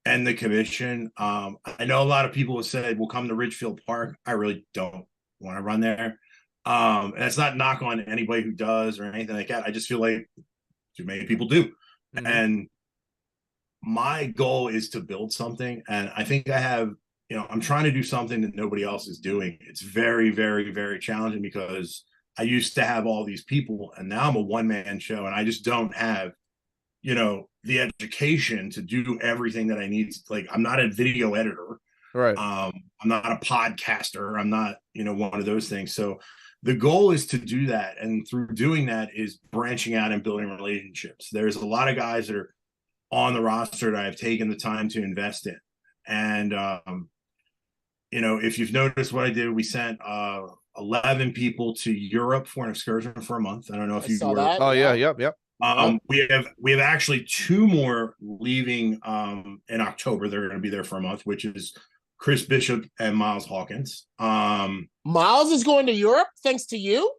And the commission, I know a lot of people have said, we'll come to Ridgefield Park. I really don't want to run there. And it's not knock on anybody who does or anything like that. I just feel like too many people do. And my goal is to build something. And I think I have, you know, I'm trying to do something that nobody else is doing. It's very, very, very challenging because I used to have all these people and now I'm a one-man show and I just don't have, you know, the education to do everything that I need. Like, I'm not a video editor. Right. I'm not a podcaster. I'm not, you know, one of those things. So the goal is to do that. And through doing that is branching out and building relationships. There's a lot of guys that are on the roster that I've taken the time to invest in. And, you know, if you've noticed what I did, we sent 11 people to Europe for an excursion for a month. I don't know if you saw were. that. Oh, yeah. Yep. We have actually two more leaving in October. They're going to be there for a month, which is Chris Bishop and Miles Hawkins. Miles is going to Europe thanks to you.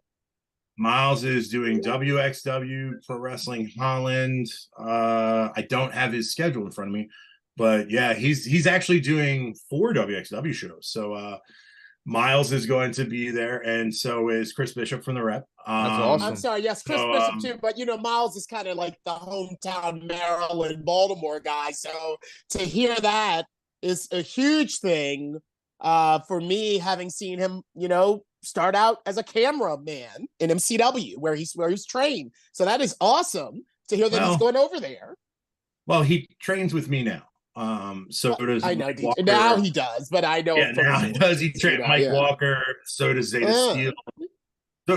Miles is doing WXW Pro Wrestling Holland. I don't have his schedule in front of me, but yeah, he's actually doing 4 WXW shows. So Miles is going to be there, and so is Chris Bishop from the Rep. That's awesome. I'm sorry, yes, Chris Bishop too, but you know, Miles is kind of like the hometown Maryland, Baltimore guy. So to hear that is a huge thing for me, having seen him, you know, start out as a cameraman in MCW where he's trained. So that is awesome to hear that he's going over there. Well, he trains with me now. So does I know Walker. Now he does, but I know. Yeah, now he does. He trains Mike Walker. So does Zeta Steel.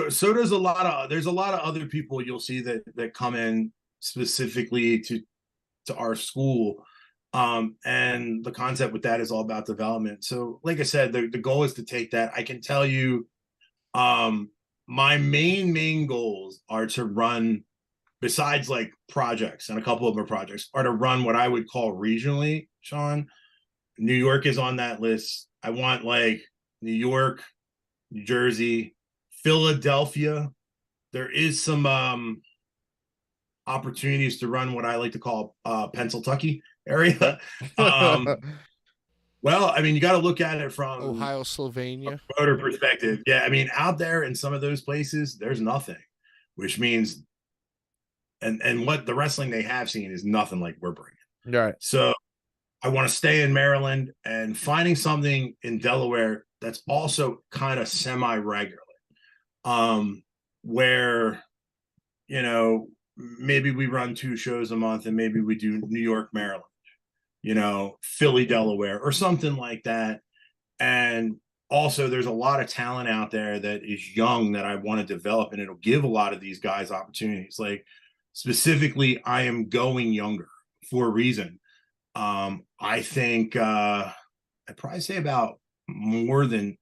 So there's a lot of other people you'll see that come in specifically to to our school. And the concept with that is all about development. So like I said, the goal is to take that. I can tell you, my main goals are to run, besides like projects, and a couple of my projects are to run what I would call regionally, Sean. New York is on that list. I want like New York, New Jersey, Philadelphia. There is some opportunities to run what I like to call Pennsylvania area. Well, I mean, you got to look at it from Ohio, Slovenia, a voter perspective. Yeah, I mean, out there in some of those places, there's nothing, which means, and what the wrestling they have seen is nothing like we're bringing. Right. So I want to stay in Maryland, and finding something in Delaware that's also kind of semi-regularly, where, you know, maybe we run 2 shows a month, and maybe we do New York, Maryland, you know, Philly, Delaware, or something like that. And also there's a lot of talent out there that is young that I want to develop, and it'll give a lot of these guys opportunities. Like specifically, I am going younger for a reason. I think I'd probably say about more than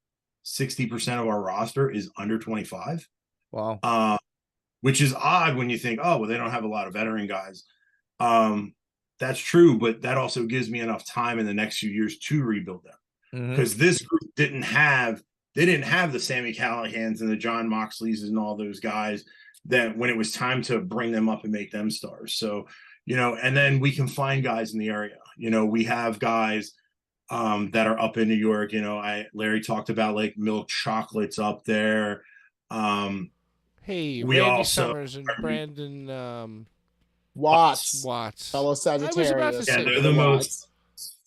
60% of our roster is under 25. Wow. Which is odd when you think, oh, well, they don't have a lot of veteran guys. That's true, but that also gives me enough time in the next few years to rebuild them. Because this group didn't have the Sammy Callahans and the John Moxleys and all those guys that when it was time to bring them up and make them stars. So, you know, and then we can find guys in the area. You know, we have guys that are up in New York. You know, Larry talked about like Milk Chocolates up there. Hey, We Randy also Summers and Brandon Watts, Watts. fellow Sagittarius. I was about to say, they're the most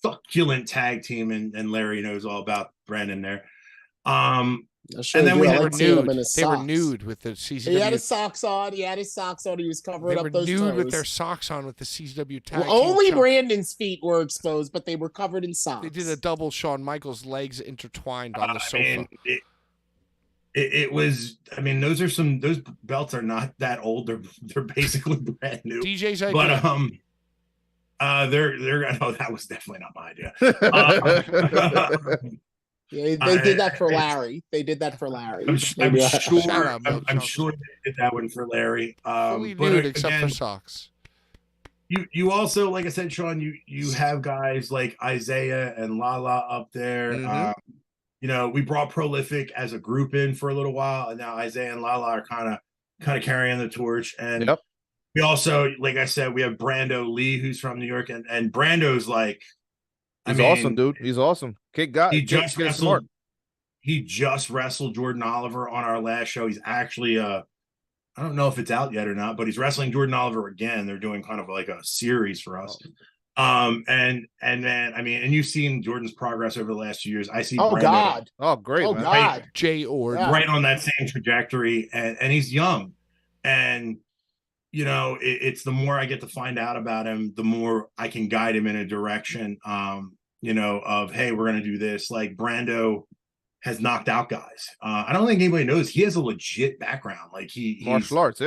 succulent tag team, and Larry knows all about Brandon there. Sure and then do. we I had like seeing him in his They were socks. nude with the CZW. He had his socks on. He was covering up those They were nude toes. with their socks on with the CZW tag. Well, only team Brandon's feet were exposed, but they were covered in socks. They did a double Shawn Michaels, legs intertwined on the sofa. I mean, it was. I mean, those belts are not that old. They're basically brand new. DJ's idea. But they're. No, that was definitely not my idea. Yeah, they did that for Larry. They did that for Larry. I'm sure. Shout out, I'm sure they did that one for Larry. Fully but nude except again, for socks. You also, like I said, Sean, you have guys like Isaiah and Lala up there. You know, we brought Prolific as a group in for a little while, and now Isaiah and Lala are kind of carrying the torch. And we also, like I said, we have Brando Lee, who's from New York, and Brando's like, he's awesome, dude. He's awesome. He just wrestled. He just wrestled Jordan Oliver on our last show. He's actually I don't know if it's out yet or not, but he's wrestling Jordan Oliver again. They're doing kind of like a series for us. And then I mean, and you've seen Jordan's progress over the last few years. I see. Oh Brando, God! Oh great! Oh man. God! Jay Ord, right on that same trajectory, and he's young, and you know, it's the more I get to find out about him, the more I can guide him in a direction. You know, of hey, we're gonna do this. Like Brando has knocked out guys. I don't think anybody knows he has a legit background. Like he's martial arts,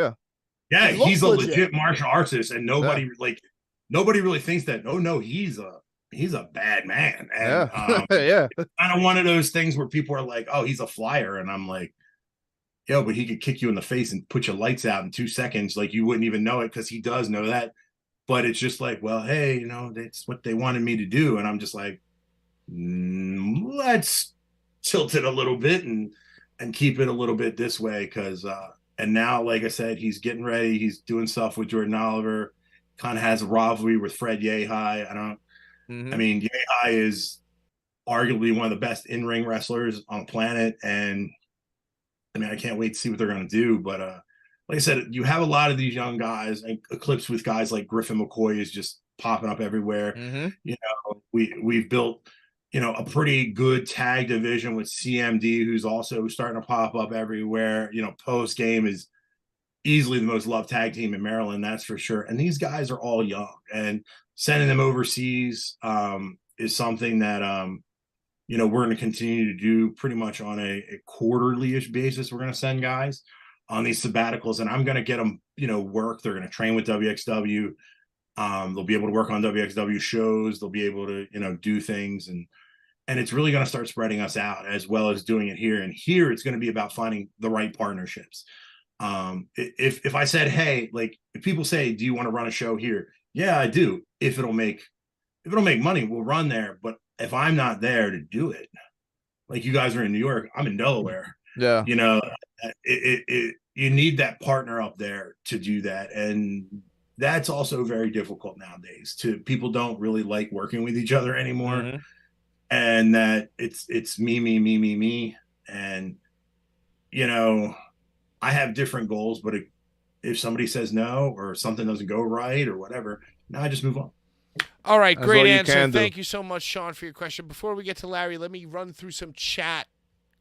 yeah, he's a legit martial artist, and nobody really thinks that. Oh no, he's a bad man. And yeah, kind of one of those things where people are like, oh, he's a flyer, and I'm like, yo, but he could kick you in the face and put your lights out in 2 seconds, like you wouldn't even know it, because he does know that. But it's just like, well, hey, you know, that's what they wanted me to do, and I'm just like, let's tilt it a little bit and keep it a little bit this way, because and now, like I said, he's getting ready. He's doing stuff with Jordan Oliver. Kind of has a rivalry with Fred Yehai. I mean, Yehai is arguably one of the best in-ring wrestlers on the planet, and I mean, I can't wait to see what they're going to do. But like I said, you have a lot of these young guys, and Eclipse with guys like Griffin McCoy is just popping up everywhere. You know, we've built, you know, a pretty good tag division with CMD, who's also starting to pop up everywhere. You know, Post Game is easily the most loved tag team in Maryland, that's for sure. And these guys are all young, and sending them overseas is something that you know, we're going to continue to do pretty much on a quarterly-ish basis. We're going to send guys on these sabbaticals, and I'm going to get them, you know, work. They're going to train with WXW. They'll be able to work on WXW shows. They'll be able to, do things, and it's really going to start spreading us out as well as doing it here. And here, it's going to be about finding the right partnerships. If I said, hey, like if people say, do you want to run a show here? Yeah, I do. If it'll make money, we'll run there. But if I'm not there to do it, like you guys are in New York, I'm in Delaware. Yeah. You need that partner up there to do that. And that's also very difficult nowadays. People don't really like working with each other anymore. Mm-hmm. And that it's me. And, I have different goals, but if somebody says no, or something doesn't go right or whatever, no, I just move on. All right, That's great all you answer. can do. Thank you so much, Sean, for your question. Before we get to Larry, let me run through some chat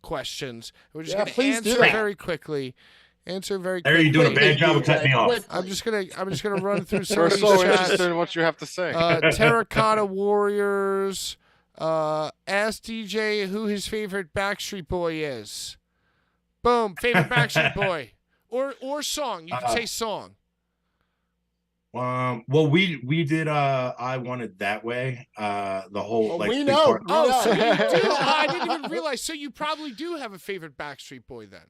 questions. We're just going to answer very quickly. Answer very quickly. Larry, you're doing a bad job of cutting me off. I'm just gonna run through some We're of these so chats. interested in what you have to say. Terracotta Warriors. Ask DJ who his favorite Backstreet Boy is. Boom, favorite Backstreet Boy. Or song. You can say song. Well, we did I Want It That Way. The whole we know. So you do. I didn't even realize. So you probably do have a favorite Backstreet Boy then.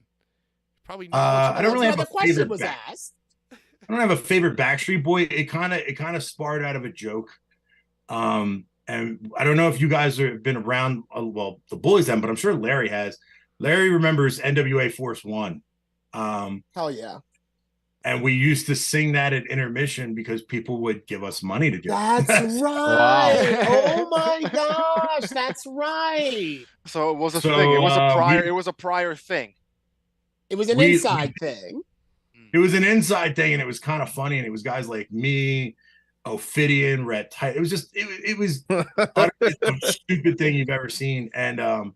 Probably not. I don't really have a favorite. Was asked. I don't have a favorite Backstreet Boy. It kind of sparred out of a joke. And I don't know if you guys have been around. Well, the Bullies then, but I'm sure Larry has. Larry remembers NWA Force One. Hell yeah. And we used to sing that at intermission because people would give us money to do it. That's right. Oh my gosh, that's right. So it was a thing. It was a prior. It was a prior thing. It was an inside thing. It was an inside thing, and it was kind of funny. And it was guys like me, Ophidian, Red Tide. It was just it was the most stupid thing you've ever seen. And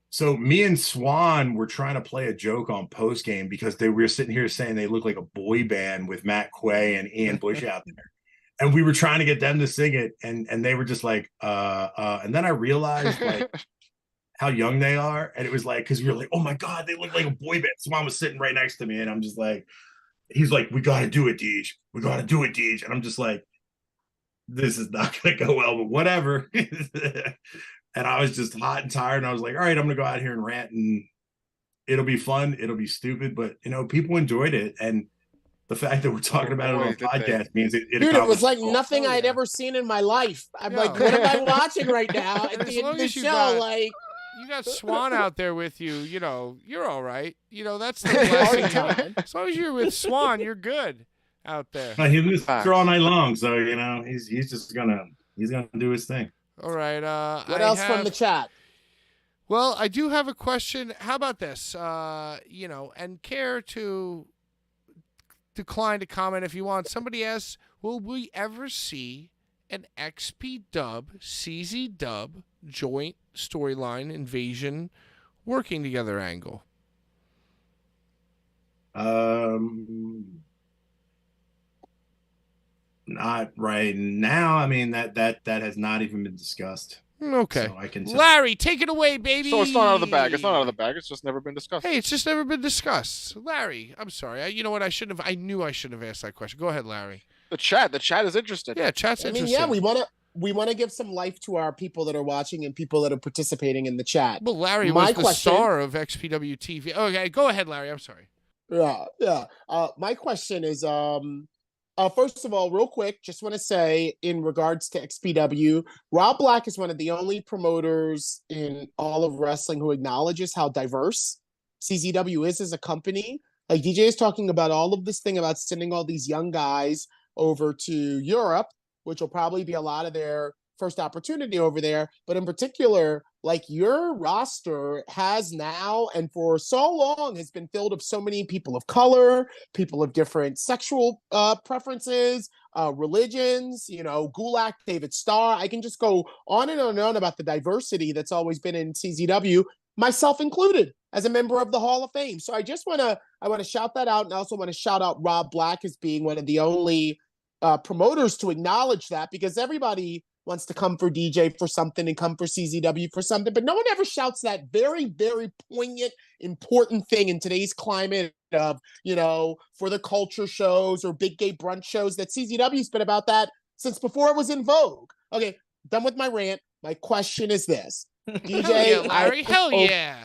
so me and Swan were trying to play a joke on post game because they were sitting here saying they look like a boy band with Matt Quay and Ian Bush out there. And we were trying to get them to sing it, and they were just like, and then I realized like how young they are. And it was like, because we were like, oh my God, they look like a boy band. Swan was sitting right next to me, and I'm just like, he's like, we got to do it, Deej. We got to do it, Deej. And I'm just like, this is not going to go well, but whatever. And I was just hot and tired. And I was like, all right, I'm going to go out here and rant, and it'll be fun. It'll be stupid, but people enjoyed it. And the fact that we're talking about it on a podcast means it. Dude, it was like nothing I'd ever seen in my life. I'm like, what am I watching right now? At the end of the show, like. You got Swan out there with you, you're all right. That's the blessing. As long as you're with Swan, you're good out there. He lives all night long, so he's gonna do his thing. All right. What else from the chat? Well, I do have a question. How about this? And care to decline to comment if you want. Somebody asks, will we ever see an XP Dub, CZ Dub joint storyline invasion working together angle? Not right now. I mean, that has not even been discussed. Okay. So I can Larry, take it away, baby. So it's not out of the bag. It's not out of the bag. It's just never been discussed. Hey, it's just never been discussed. Larry, I'm sorry. You know what? I knew I shouldn't have asked that question. Go ahead, Larry. The chat is interested. Yeah, chat's interested. Yeah, we want to give some life to our people that are watching and people that are participating in the chat. Well, Larry was the star of XPW TV. Okay, go ahead, Larry. I'm sorry. Yeah. My question is, first of all, real quick, just want to say in regards to XPW, Rob Black is one of the only promoters in all of wrestling who acknowledges how diverse CZW is as a company. Like DJ is talking about all of this thing about sending all these young guys over to Europe, which will probably be a lot of their first opportunity over there. But in particular, like your roster has now and for so long has been filled with so many people of color, people of different sexual preferences, religions, Gulak, David Starr. I can just go on and on and on about the diversity that's always been in CZW, myself included, as a member of the Hall of Fame. So I want to shout that out, and I also want to shout out Rob Black as being one of the only promoters to acknowledge that, because everybody wants to come for DJ for something and come for CZW for something, but no one ever shouts that very, very poignant, important thing in today's climate of, for the culture shows or big gay brunch shows, that CZW's been about that since before it was in vogue. Okay, done with my rant. My question is this. DJ, hell yeah, Larry. Hell yeah.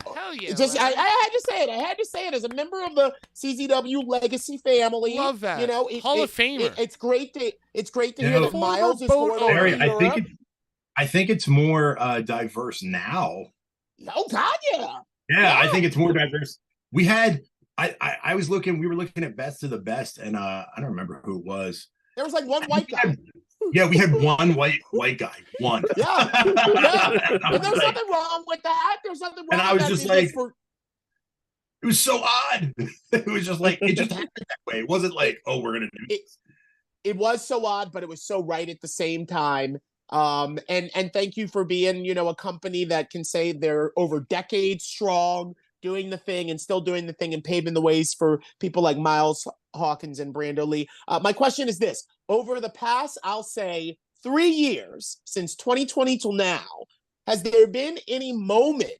Just I had to say it. I had to say it as a member of the CZW legacy family. Love that. Hall of Famer. It's great to hear that Miles is going over Larry, to Europe. I think it's more diverse now. Oh God, yeah. Yeah, I think it's more diverse. We had we were looking at best of the best, and I don't remember who it was. There was like one white guy. Yeah, we had one white guy. One. Yeah. And there's nothing wrong with that. There's nothing wrong with that. And I was just like, it was so odd. It was just like, it just happened that way. It wasn't like, oh, we're going to do this. It was so odd, but it was so right at the same time. And thank you for being, a company that can say they're over decades strong, doing the thing and still doing the thing and paving the ways for people like Miles Hawkins and Brando Lee. My question is this. Over the past, I'll say 3 years, since 2020 till now, has there been any moment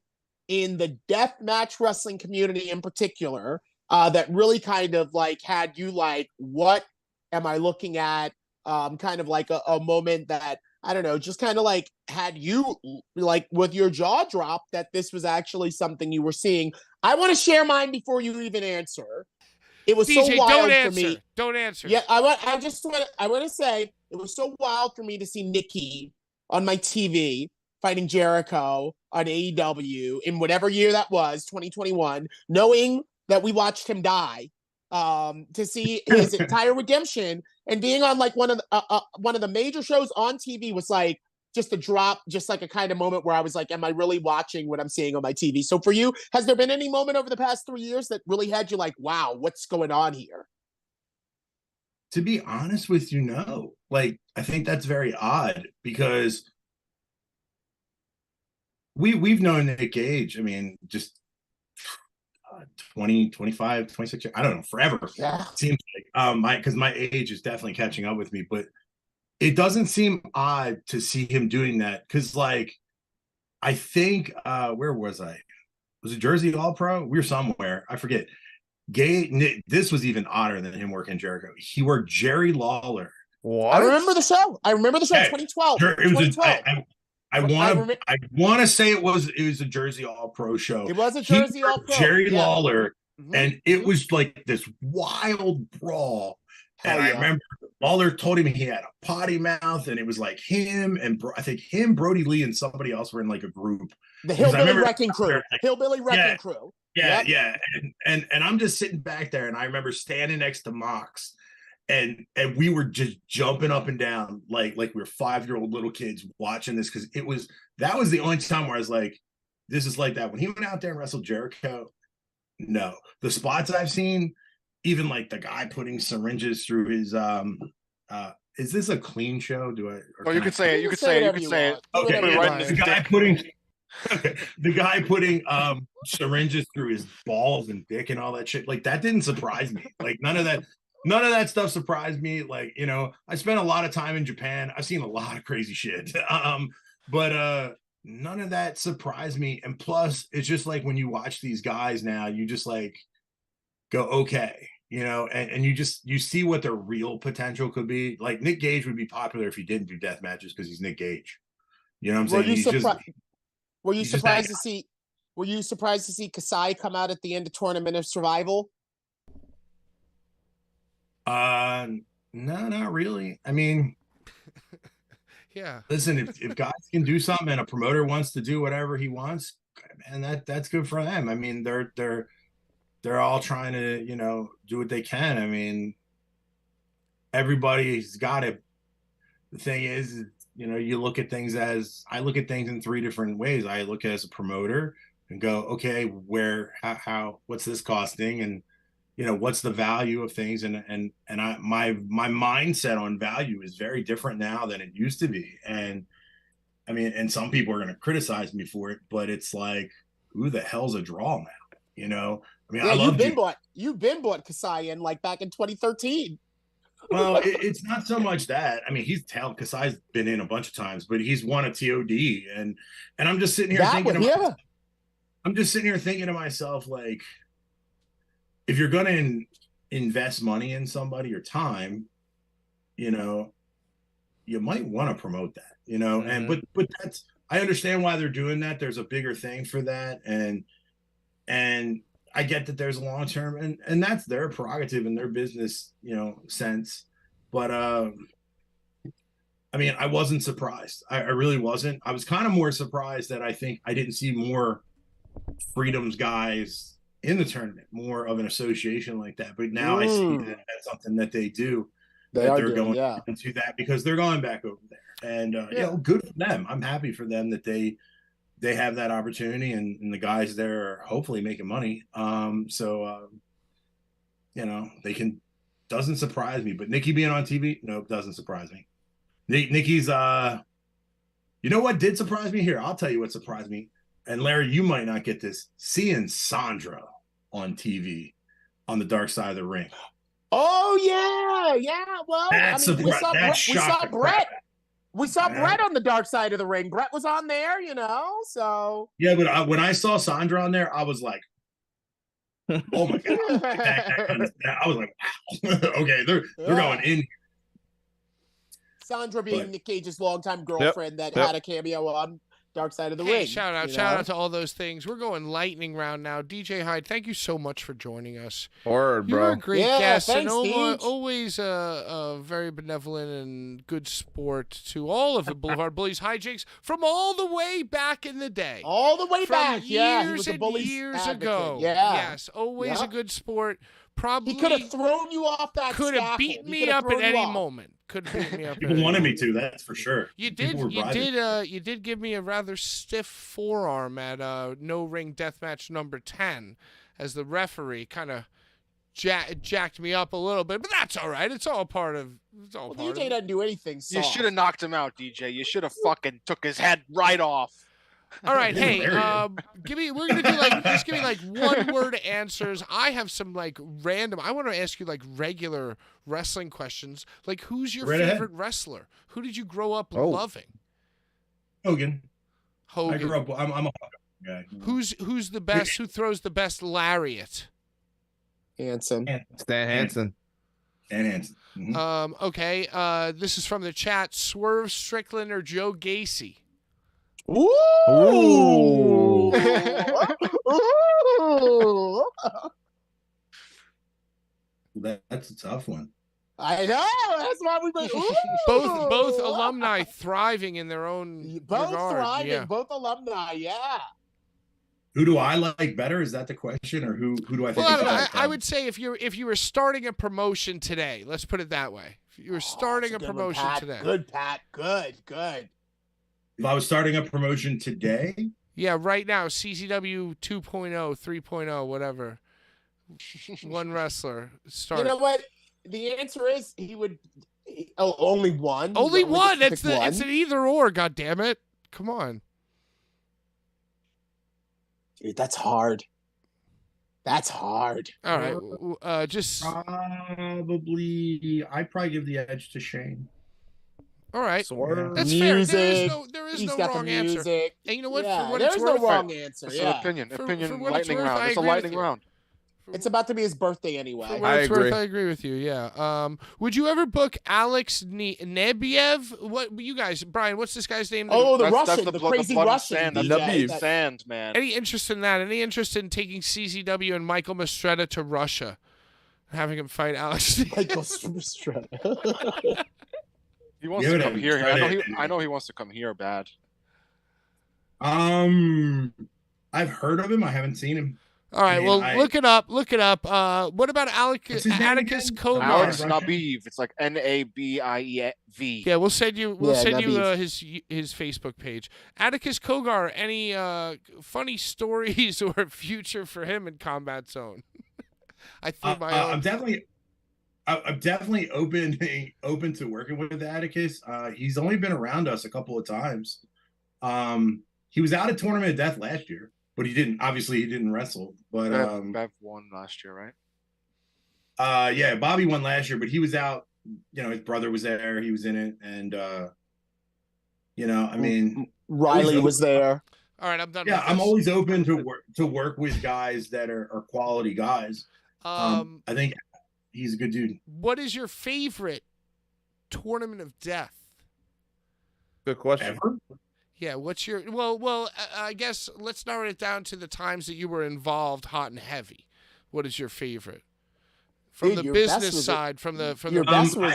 in the deathmatch wrestling community in particular that really kind of like had you like, what am I looking at? Kind of like a moment that, I don't know, just kind of like had you like with your jaw dropped that this was actually something you were seeing. I want to share mine before you even answer. It was DJ, so wild for me. Don't answer. Yeah, I want to say it was so wild for me to see Nikki on my TV fighting Jericho on AEW in whatever year that was, 2021, knowing that we watched him die, to see his entire redemption, and being on like one of the major shows on TV was like just a drop, just like a kind of moment where I was like, am I really watching what I'm seeing on my TV? So for you, has there been any moment over the past 3 years that really had you like, wow, what's going on here? To be honest with you, no. Like, I think that's very odd because we've known Nick Gage, I mean, just 20, 25, 26 years, I don't know, forever. Yeah. It seems like because my age is definitely catching up with me, but it doesn't seem odd to see him doing that because, like, I think where was I? Was it Jersey All Pro? We were somewhere. I forget. This was even odder than him working Jericho. He worked Jerry Lawler. What? I remember the show. 2012. It was. I want to say it was a Jersey All Pro show. It was a Jersey All Pro. Jerry Lawler, and it was like this wild brawl. And I remember Lawler told him he had a potty mouth, and it was like him and I think Brody Lee and somebody else were in like a group. The Hillbilly Wrecking Crew. Hillbilly Wrecking Crew. Yeah, yeah. And I'm just sitting back there, and I remember standing next to Mox, and we were just jumping up and down like we were 5-year-old little kids watching this, because that was the only time where I was like, this is like that. When he went out there and wrestled Jericho, no. The spots I've seen, even like the guy putting syringes through his is this a clean show? You could say it. You could say it. Okay, the guy putting syringes through his balls and dick and all that shit. Like, that didn't surprise me. Like, none of that stuff surprised me. Like, I spent a lot of time in Japan. I've seen a lot of crazy shit. But none of that surprised me. And plus, it's just like when you watch these guys now, you just like go, okay, and you see what their real potential could be. Like, Nick Gage would be popular if he didn't do death matches because he's Nick Gage. You know what I'm saying? Were you surprised to see Kasai come out at the end of Tournament of Survival? No, not really. I mean, yeah. Listen, if guys can do something and a promoter wants to do whatever he wants, man, that's good for them. I mean, they're all trying to, do what they can. I mean, everybody's got it. The thing is, you look at things I look at things in 3 different ways. I look as a promoter and go, okay, how, what's this costing? And, what's the value of things? And my mindset on value is very different now than it used to be. And I mean, and some people are going to criticize me for it, but it's like, who the hell's a draw now? I mean, I love you've been bought Kasai in like back in 2013. Well, it's not so much that. I mean, he's talented. Kasai's been in a bunch of times, but he's won a TOD, and I'm just sitting here thinking, I'm just sitting here thinking to myself, like, if you're going to invest money in somebody or time, you know, you might want to promote that, you know, and but that's, I understand why they're doing that. There's a bigger thing for that, and I get that there's a long term, and that's their prerogative and their business, you know, sense. But I mean, I wasn't surprised. I really wasn't. I was kind of more surprised that I think I didn't see more Freedoms guys in the tournament, more of an association like that. But now I see that that's something that they do. They're going into that because they're going back over there, and you know, good for them. I'm happy for them that they have that opportunity, and the guys there are hopefully making money. So you know, they can. Doesn't surprise me, but Nikki being on TV, nope, doesn't surprise me. Nikki's you know what did surprise me? Here, I'll tell you what surprised me. And Larry, you might not get this. Seeing Sandra on TV on the dark side of the ring. Oh yeah. Well, that's I mean, we saw Brett. We saw Brett on the dark side of the ring. Brett was on there, you know. So yeah, but when I saw Sandra on there, I was like, oh my god! I was like, wow. Okay, they're going in. Sandra being Nick Cage's longtime girlfriend that had a cameo on Dark Side of the Ring. Shout out to all those things. We're going lightning round now. DJ Hyde, thank you so much for joining us. Word, bro. You're a great guest, thanks, and always a very benevolent and good sport to all of the Blvd Bullies hijinks from all the way back in the day. All the way back, years he was a and Bullies years advocate. ago. Yes, always a good sport. Probably he could have thrown you off that. Could have beat me up at any moment. Could have beat me up. People wanted me to. That's for sure. You did give me a rather stiff forearm at No Ring Deathmatch number 10, as the referee kind of jacked me up a little bit, but that's all right. It's all part of. DJ doesn't do anything soft. You should have knocked him out, DJ. You should have fucking took his head right off. All right, hey, we're gonna do just give me like one word answers. I have some like random. I want to ask you like regular wrestling questions. Like, who's your favorite wrestler? Who did you grow up loving? Hogan. I grew up. I'm a Hogan guy. Who's the best? Who throws the best lariat? Stan Hansen. Stan Hansen. Mm-hmm. Okay. This is from the chat. Swerve Strickland or Joe Gacy? Ooh. That's a tough one. I know. That's why we both alumni thriving in their own regard. Thriving, both alumni. Yeah. Who do I like better? Is that the question, or who do I think? Well, I would say if you were starting a promotion today, let's put it that way. If you were starting a promotion today, good, Pat. Good. If I was starting a promotion today, yeah, right now, CZW 2.0, 3.0, whatever. One wrestler start. You know what? The answer is he would. Only one. Only one. It's an either or. God damn it! Come on. Dude, that's hard. All right, just probably. I'd probably give the edge to Shane. All right, that's music. fair. There is no wrong answer. And you know what? Yeah, for what there's it's no worth, wrong answer. It's an opinion. For Lightning round. It's a lightning round. It's about to be his birthday anyway. For what it's worth, I agree with you. Yeah. Would you ever book Alex Nebiev? What you guys, Brian? What's this guy's name? Oh, the Russian, the crazy Russian. Sand, man. Any interest in that? Any interest in taking CZW and Michael Mastretta to Russia, having him fight Alex? Michael Mastretta. He wants to come here. I know he wants to come here bad. I've heard of him. I haven't seen him. All right, look it up. Look it up. What about Atticus Kogar? Alex Nabiv. It's like Nabiev. Yeah, we'll send you his Facebook page. Atticus Kogar. Any funny stories or future for him in Combat Zone? I threw my own. I'm definitely open to working with Atticus. He's only been around us a couple of times. He was out at Tournament of Death last year, but he didn't wrestle. But Bev won last year, right? Yeah, Bobby won last year, but he was out his brother was there. He was in it, and I mean, Riley was there. All right, I'm done. yeah, with I'm this. always open to work with guys that are quality guys. I think he's a good dude. What is your favorite tournament of death? Good question. Ever? Yeah, what's your well? I guess let's narrow it down to the times that you were involved, hot and heavy. What is your favorite from the business side? From the best was.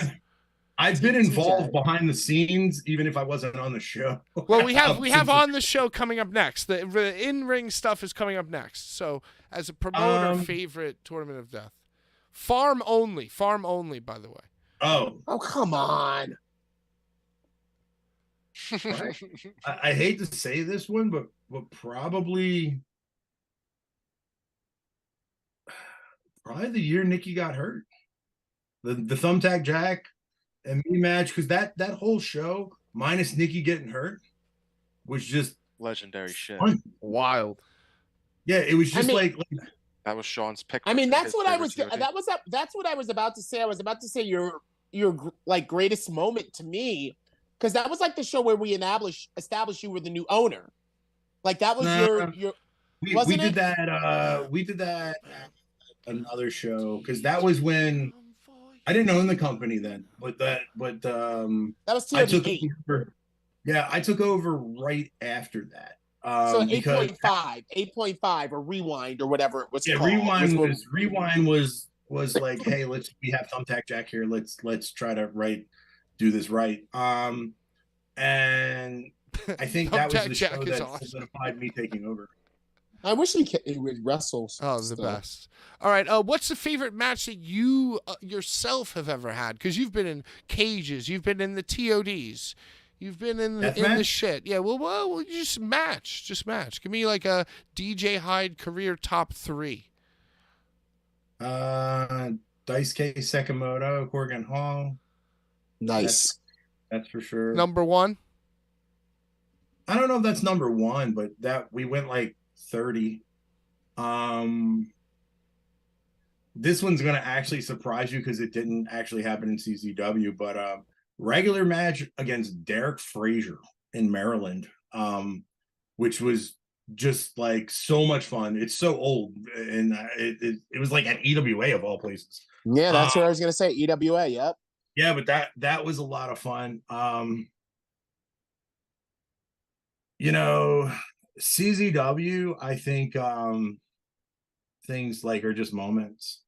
I've been involved behind the scenes, even if I wasn't on the show. Well, we have on the show coming up next. The in-ring stuff is coming up next. So, as a promoter, favorite tournament of death, farm only, by the way. Oh, come on. I hate to say this one, but probably the year Nikki got hurt, the thumbtack jack and me match, because that whole show minus Nikki getting hurt was just legendary shit. Fun. Wild. Yeah, it was just like that was Sean's pick. I mean, that's what I was about to say. I was about to say your like greatest moment to me, because that was like the show where we established you were the new owner. Like that was your. We did that. We did that at another show, because that was when I didn't own the company then, but that was TOD 8. I took over right after that. So 8.5 or Rewind or whatever it was called. Rewind was like, hey, we have Thumbtack Jack here. Let's try to do this right. And I think that was the show that solidified me taking over. I wish he would wrestle. Oh, the best. All right. What's the favorite match that you yourself have ever had? Because you've been in cages, you've been in the TODs, you've been in the shit. Yeah. Well, just match. Give me like a DJ Hyde career top 3. Daisuke Sekimoto, Corgan Hall. Nice. That's for sure. Number 1. I don't know if that's number 1, but that we went like 30. This one's gonna actually surprise you because it didn't actually happen in CCW, but regular match against Derek Frazier in Maryland, which was just like so much fun. It's so old, and it was like at EWA of all places. Yeah, that's what I was gonna say. EWA, yep. Yeah, but that was a lot of fun. CZW, I think things like are just moments.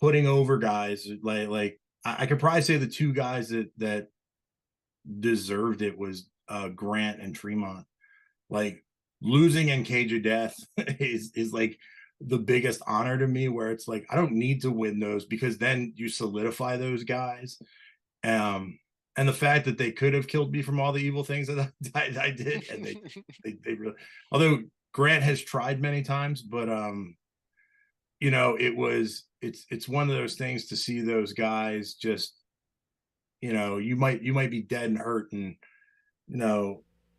Putting over guys, like I could probably say the 2 guys that deserved it was Grant and Tremont. Like losing in Cage of Death is like the biggest honor to me, where it's like I don't need to win those, because then you solidify those guys. And the fact that they could have killed me from all the evil things that I did, and they really, although Grant has tried many times, but it's one of those things to see those guys just, you might be dead and hurt and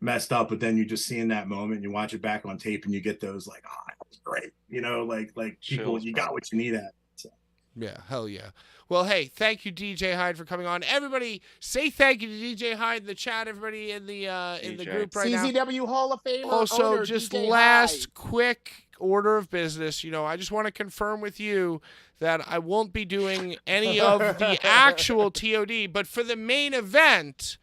messed up, but then you just see in that moment, you watch it back on tape, and you get those like, oh, that was great, like people, you got what you need at. So. Yeah, hell yeah. Well, hey, thank you, DJ Hyde, for coming on. Everybody, say thank you to DJ Hyde in the chat. Everybody in the group right now. CZW Hall of Famer. Also, just DJ last Hyde. quick order of business. I just want to confirm with you that I won't be doing any of the actual TOD, but for the main event,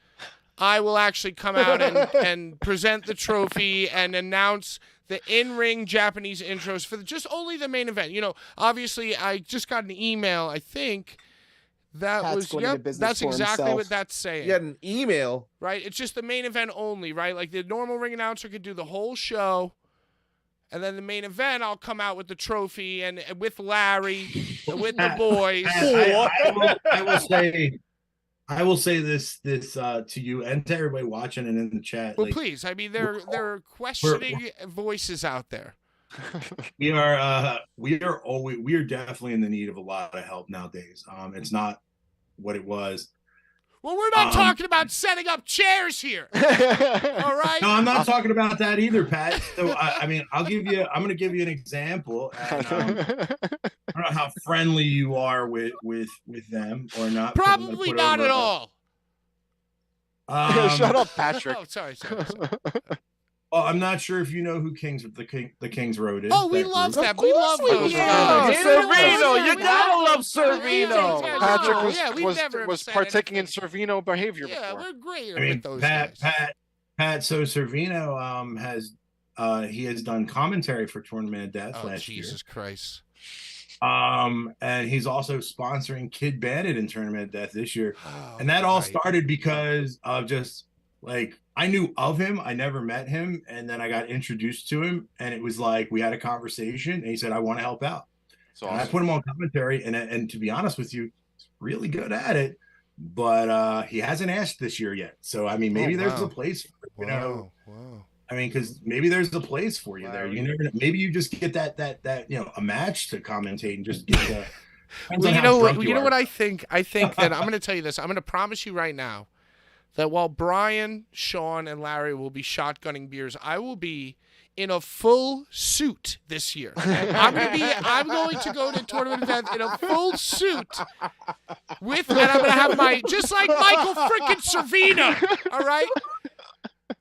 I will actually come out and present the trophy and announce the in-ring Japanese intros for just only the main event. Obviously, I just got an email, I think, that's exactly what that's saying. You had an email? Right? It's just the main event only, right? Like the normal ring announcer could do the whole show, and then the main event, I'll come out with the trophy and with Larry, and with the boys. I will say this to you and to everybody watching and in the chat. Well, please. I mean, there are questioning voices out there. We are definitely in the need of a lot of help nowadays. It's not what it was. Well, we're not talking about setting up chairs here. All right. No, I'm not talking about that either, Pat. So I'm going to give you an example. And, know how friendly you are with them or not. Probably not at all. Shut up, Patrick. Oh, sorry. Well, I'm not sure if you know who the Kings Road is. Oh, we love Of them. We love course we those do. guys. Servino, you we gotta love love them. Servino. Yeah, Patrick we've never was said partaking anything. in Servino behavior Yeah, before. we're great I mean, with those guys. Pat. So Servino he has done commentary for Tournament of Death last year. Jesus Christ. And he's also sponsoring Kid Bandit in Tournament of Death this year. And that all started because of just like I knew of him. I never met him. And then I got introduced to him. And it was like we had a conversation and he said, I want to help out. So awesome. I put him on commentary. And to be honest with you, he's really good at it. But he hasn't asked this year yet. So I mean, maybe there's a place for it, you know. Wow. I mean, because maybe there's a place for you there. You never know. Maybe you just get that a match to commentate and just get the. Well, you know what I think? I think that I'm going to tell you this. I'm going to promise you right now that while Brian, Sean, and Larry will be shotgunning beers, I will be in a full suit this year. I'm going to go to Tournament of Death in a full suit and I'm going to have just like Michael freaking Servino. All right.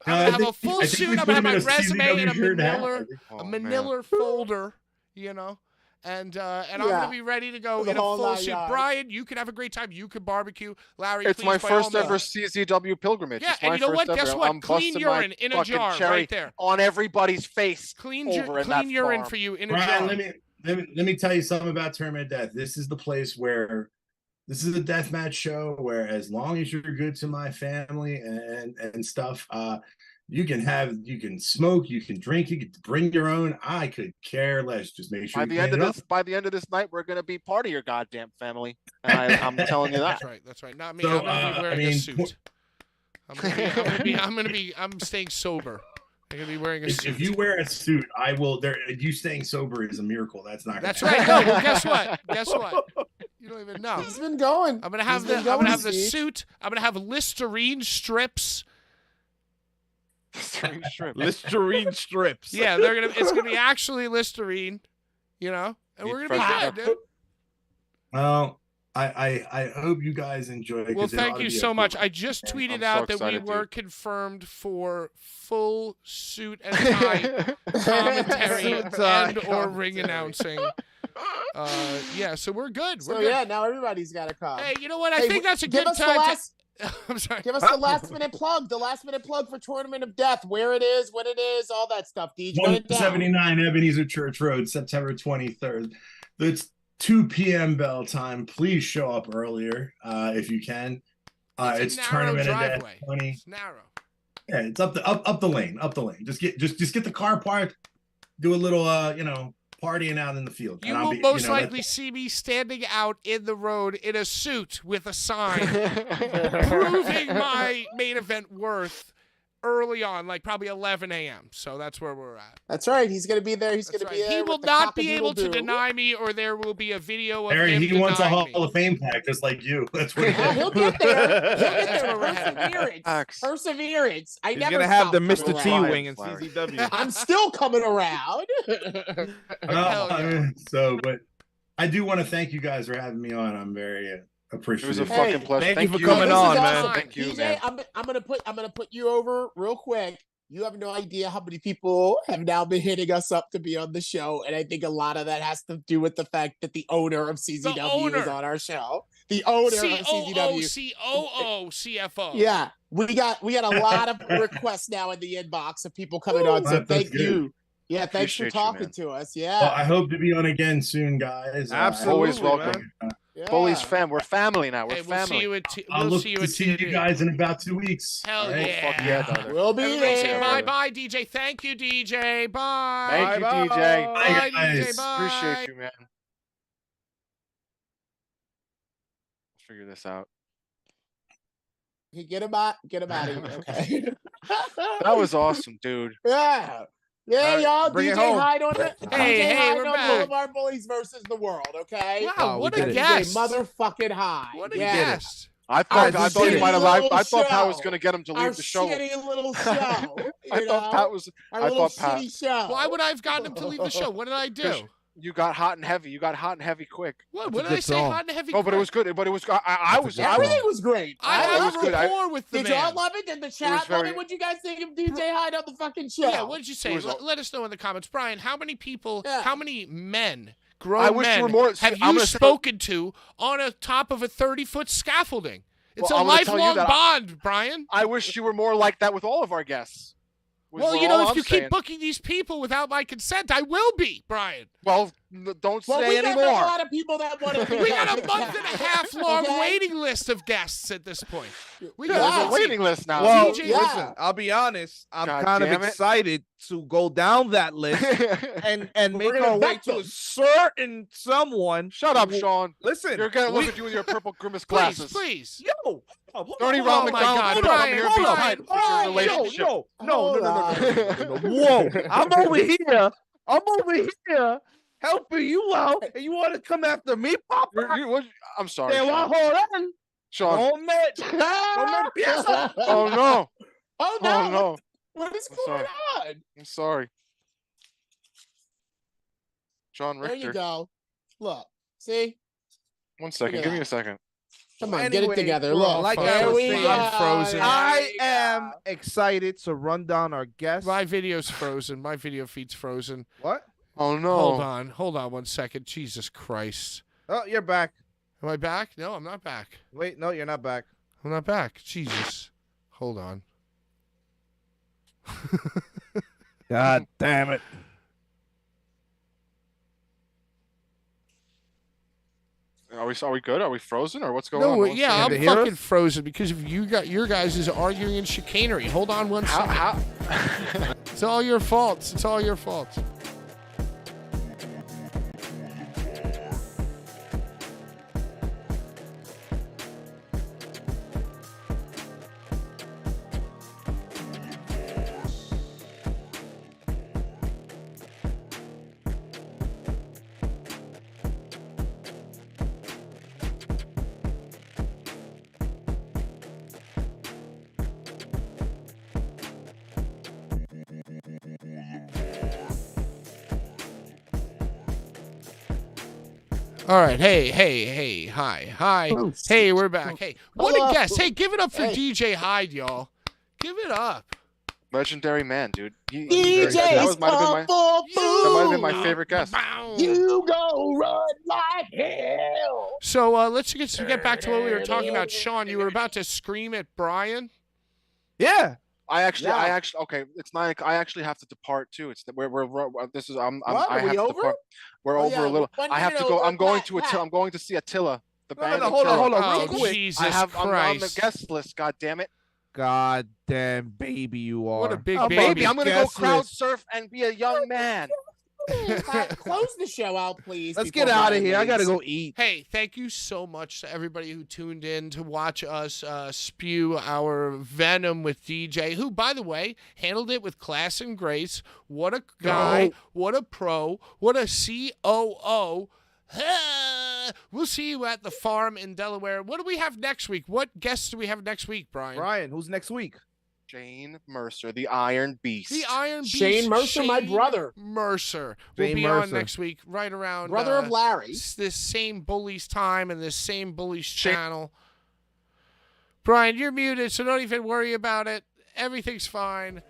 I'm going to have a full suit. I'm going to have my resume in a manila folder, you know, and I'm going to be ready to go in a full suit. Brian, you can have a great time. You can barbecue. Larry, it's my first ever CZW pilgrimage. Yeah, and you know what? Guess what? Clean urine in a jar right there. On everybody's face. Clean urine for you in a jar. Let me tell you something about Tournament of Death. This is the place where this is a deathmatch show where as long as you're good to my family and stuff, you can smoke, you can drink, you can bring your own. I could care less. Just make sure by the end of this night, we're gonna be part of your goddamn family. And I'm telling you that. That's right. Not me. So, I'm gonna be wearing a suit. I'm staying sober. I'm gonna be wearing a suit. If you wear a suit, I will. You staying sober is a miracle. That's not. That's right. No, well, guess what? You don't even know. He's been going. I'm gonna have the suit. I'm gonna have Listerine strips. Listerine strips. Yeah, it's gonna be actually Listerine, you know, and we're gonna be good, dude. Well, I hope you guys enjoy it. Well, thank you so much. I just tweeted out that we were confirmed for full suit and tie commentary and or ring announcing. Yeah, so we're good. So yeah, now everybody's got to come. Hey, you know what? I think that's a good time. I'm sorry. Give us the last minute plug. The last minute plug for Tournament of Death. Where it is, when it is, all that stuff. DJ, 179 Ebenezer Church Road, September 23rd. It's 2 p.m. bell time. Please show up earlier if you can. It's Tournament of Death 20. It's narrow. Yeah, it's up the lane. Just get the car parked. Do a little partying out in the field. You will most likely see me standing out in the road in a suit with a sign proving my main event worth early on, like probably 11 a.m. So that's where we're at. That's right. He's going to be there. He's going to be there. He will not be able to deny me, or there will be a video of him he wants a Hall me. of Fame pack just like you. That's what he'll get there. Perseverance. He's going to have the Mr. T wing in CZW. I'm still coming around. But I do want to thank you guys for having me on. I'm very appreciate it. Was a fucking pleasure. Thank you for coming on, man. Awesome. Thank you, DJ, man. I'm gonna put you over real quick. You have no idea how many people have now been hitting us up to be on the show, and I think a lot of that has to do with the fact that the owner of CZW is on our show. The owner of CZW, COO, CFO. Yeah, we got a lot of requests now in the inbox of people coming on. So thank you. Yeah, thanks for talking to us. Yeah, well, I hope to be on again soon, guys. Absolutely, always welcome. Yeah. Bullies fam, we're family now. We're family. We'll see you see you guys in about 2 weeks. Hell right? yeah. We'll be there. Bye, DJ. Thank you, DJ. Bye. Thank you, DJ. Bye, DJ. Bye. Appreciate you, man. Let's figure this out. Hey, get him out of here. Okay. That was awesome, dude. Yeah. Yeah, y'all. DJ Hyde on it. Hey, we're back. Blvd Bullies versus the world. Okay. Wow, what a guest! Motherfucking Hyde. What a guest! I thought he might have lied. I thought Pat was going to get him to leave the show. Our shitty little show. I thought Pat was. Our little shitty show. Why would I have gotten him to leave the show? What did I do? You got hot and heavy. You got hot and heavy quick. What? That's a What did I good say? song. Hot and heavy. No, but it was good. But it was. I was. That's a good Everything song. was great. I it have was good. rapport with the Did man. y'all love it? Did the was chat love very- it? What'd you guys think of DJ Hyde on the fucking show? Yeah, what did you say? was all- Let us know in the comments. Brian, how many people, Yeah. how many men, I grown wish you men, were more- see, have I'm you gonna say- spoken to on a top of a 30-foot scaffolding? It's Well, a I'm gonna tell you lifelong that bond, Brian. I wish you were more like that with all of our guests. was Well, what you know, all if I'm you saying. keep booking these people without my consent, I will be, Brian. Well, don't Well, say we got anymore. a lot of people that want to be We got on a the month and a half long Okay? waiting list of guests at this point. We Yeah, got there's a waiting list now. Well, DJ listen, I'll be honest. I'm God kind of damn it. excited to go down that list and We're make gonna our way vet to a them. certain someone. Shut up, who- Sean. Listen, You're gonna look we- at you with your purple grimace please, glasses. please. Yo, Bernie hold Ron on, my God, McDonald Brian, come here hold and on, be tied with your Brian, relationship. no. Hold Whoa, I'm over here. I'm over here helping you out, and you want to come after me, Papa? I'm sorry, Then Sean. hold on. Sean. No me empieza. Oh no. Oh Oh no! no. What is I'm going sorry. on? I'm sorry. John There Richter. you go. Look, see? 1 second. Look at Give me that. a second. Come on, get Anyway, it together. well, Look, like I there was we saying, go. I'm frozen. There I we am go. excited to run down our guests. My video's frozen. My video feed's frozen. What? Oh no. Hold on 1 second. Jesus Christ. Oh, you're back. Am I back? No, I'm not back. Wait, no, you're not back. I'm not back. Jesus. Hold on. God damn it. Are we good? Are we frozen or what's going No, on? What's yeah, going Can I'm they hear fucking us? frozen because of you got your guys' arguing and chicanery. Hold on 1 second. How? It's all your fault. It's all your fault. All right. Hey. Hi. Oh, Hey, we're back. Hey, what Hello. a guest. Hey, give it up for Hey. DJ Hyde, y'all. Give it up. Legendary man, dude. DJ's that might have been my Kung Fu that might have been my Food. favorite guest. You go run like hell. So let's get back to what we were talking about. Sean, you were about to scream at Brian. Yeah. I actually, Yeah. okay. It's 9. I actually have to depart too. It's we're this is What? I Are have we to over? depart. We're Oh, over yeah, a little. when I you have to get go. over, I'm going Pat, to Pat. I'm going to see Attila, the No, band. no, Attila. hold on, Oh, real quick. Jesus I'm on the Christ. guest list. God damn it! God damn baby you are. What a big I'm baby. on Baby, the I'm gonna go guest crowd list. surf and be a young man. Pat, close the show out, please. Let's before get out of Brian here. I gotta leaves. go eat. Hey, thank you so much to everybody who tuned in to watch us spew our venom with DJ, who, by the way, handled it with class and grace. What a guy. What a pro. What a COO. We'll see you at the farm in Delaware. What do we have next week? What guests do we have next week, Brian? Brian, who's next week? Shane Mercer, the Iron Beast. The Iron Beast. Shane Mercer, my brother. Mercer will Shane be on Mercer. next week, right around Brother of Larry. this same Bullies time and this same Bullies channel. Brian, you're muted, so don't even worry about it. Everything's fine.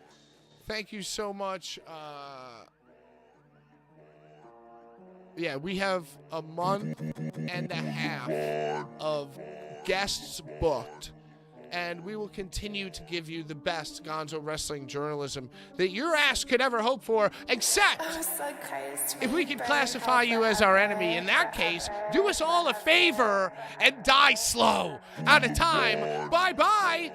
Thank you so much. Yeah, we have a month and a half of guests booked. And we will continue to give you the best Gonzo wrestling journalism that your ass could ever hope for, except if we could classify you as our enemy. In that case, do us all a favor and die slow. Out of time. Bye-bye.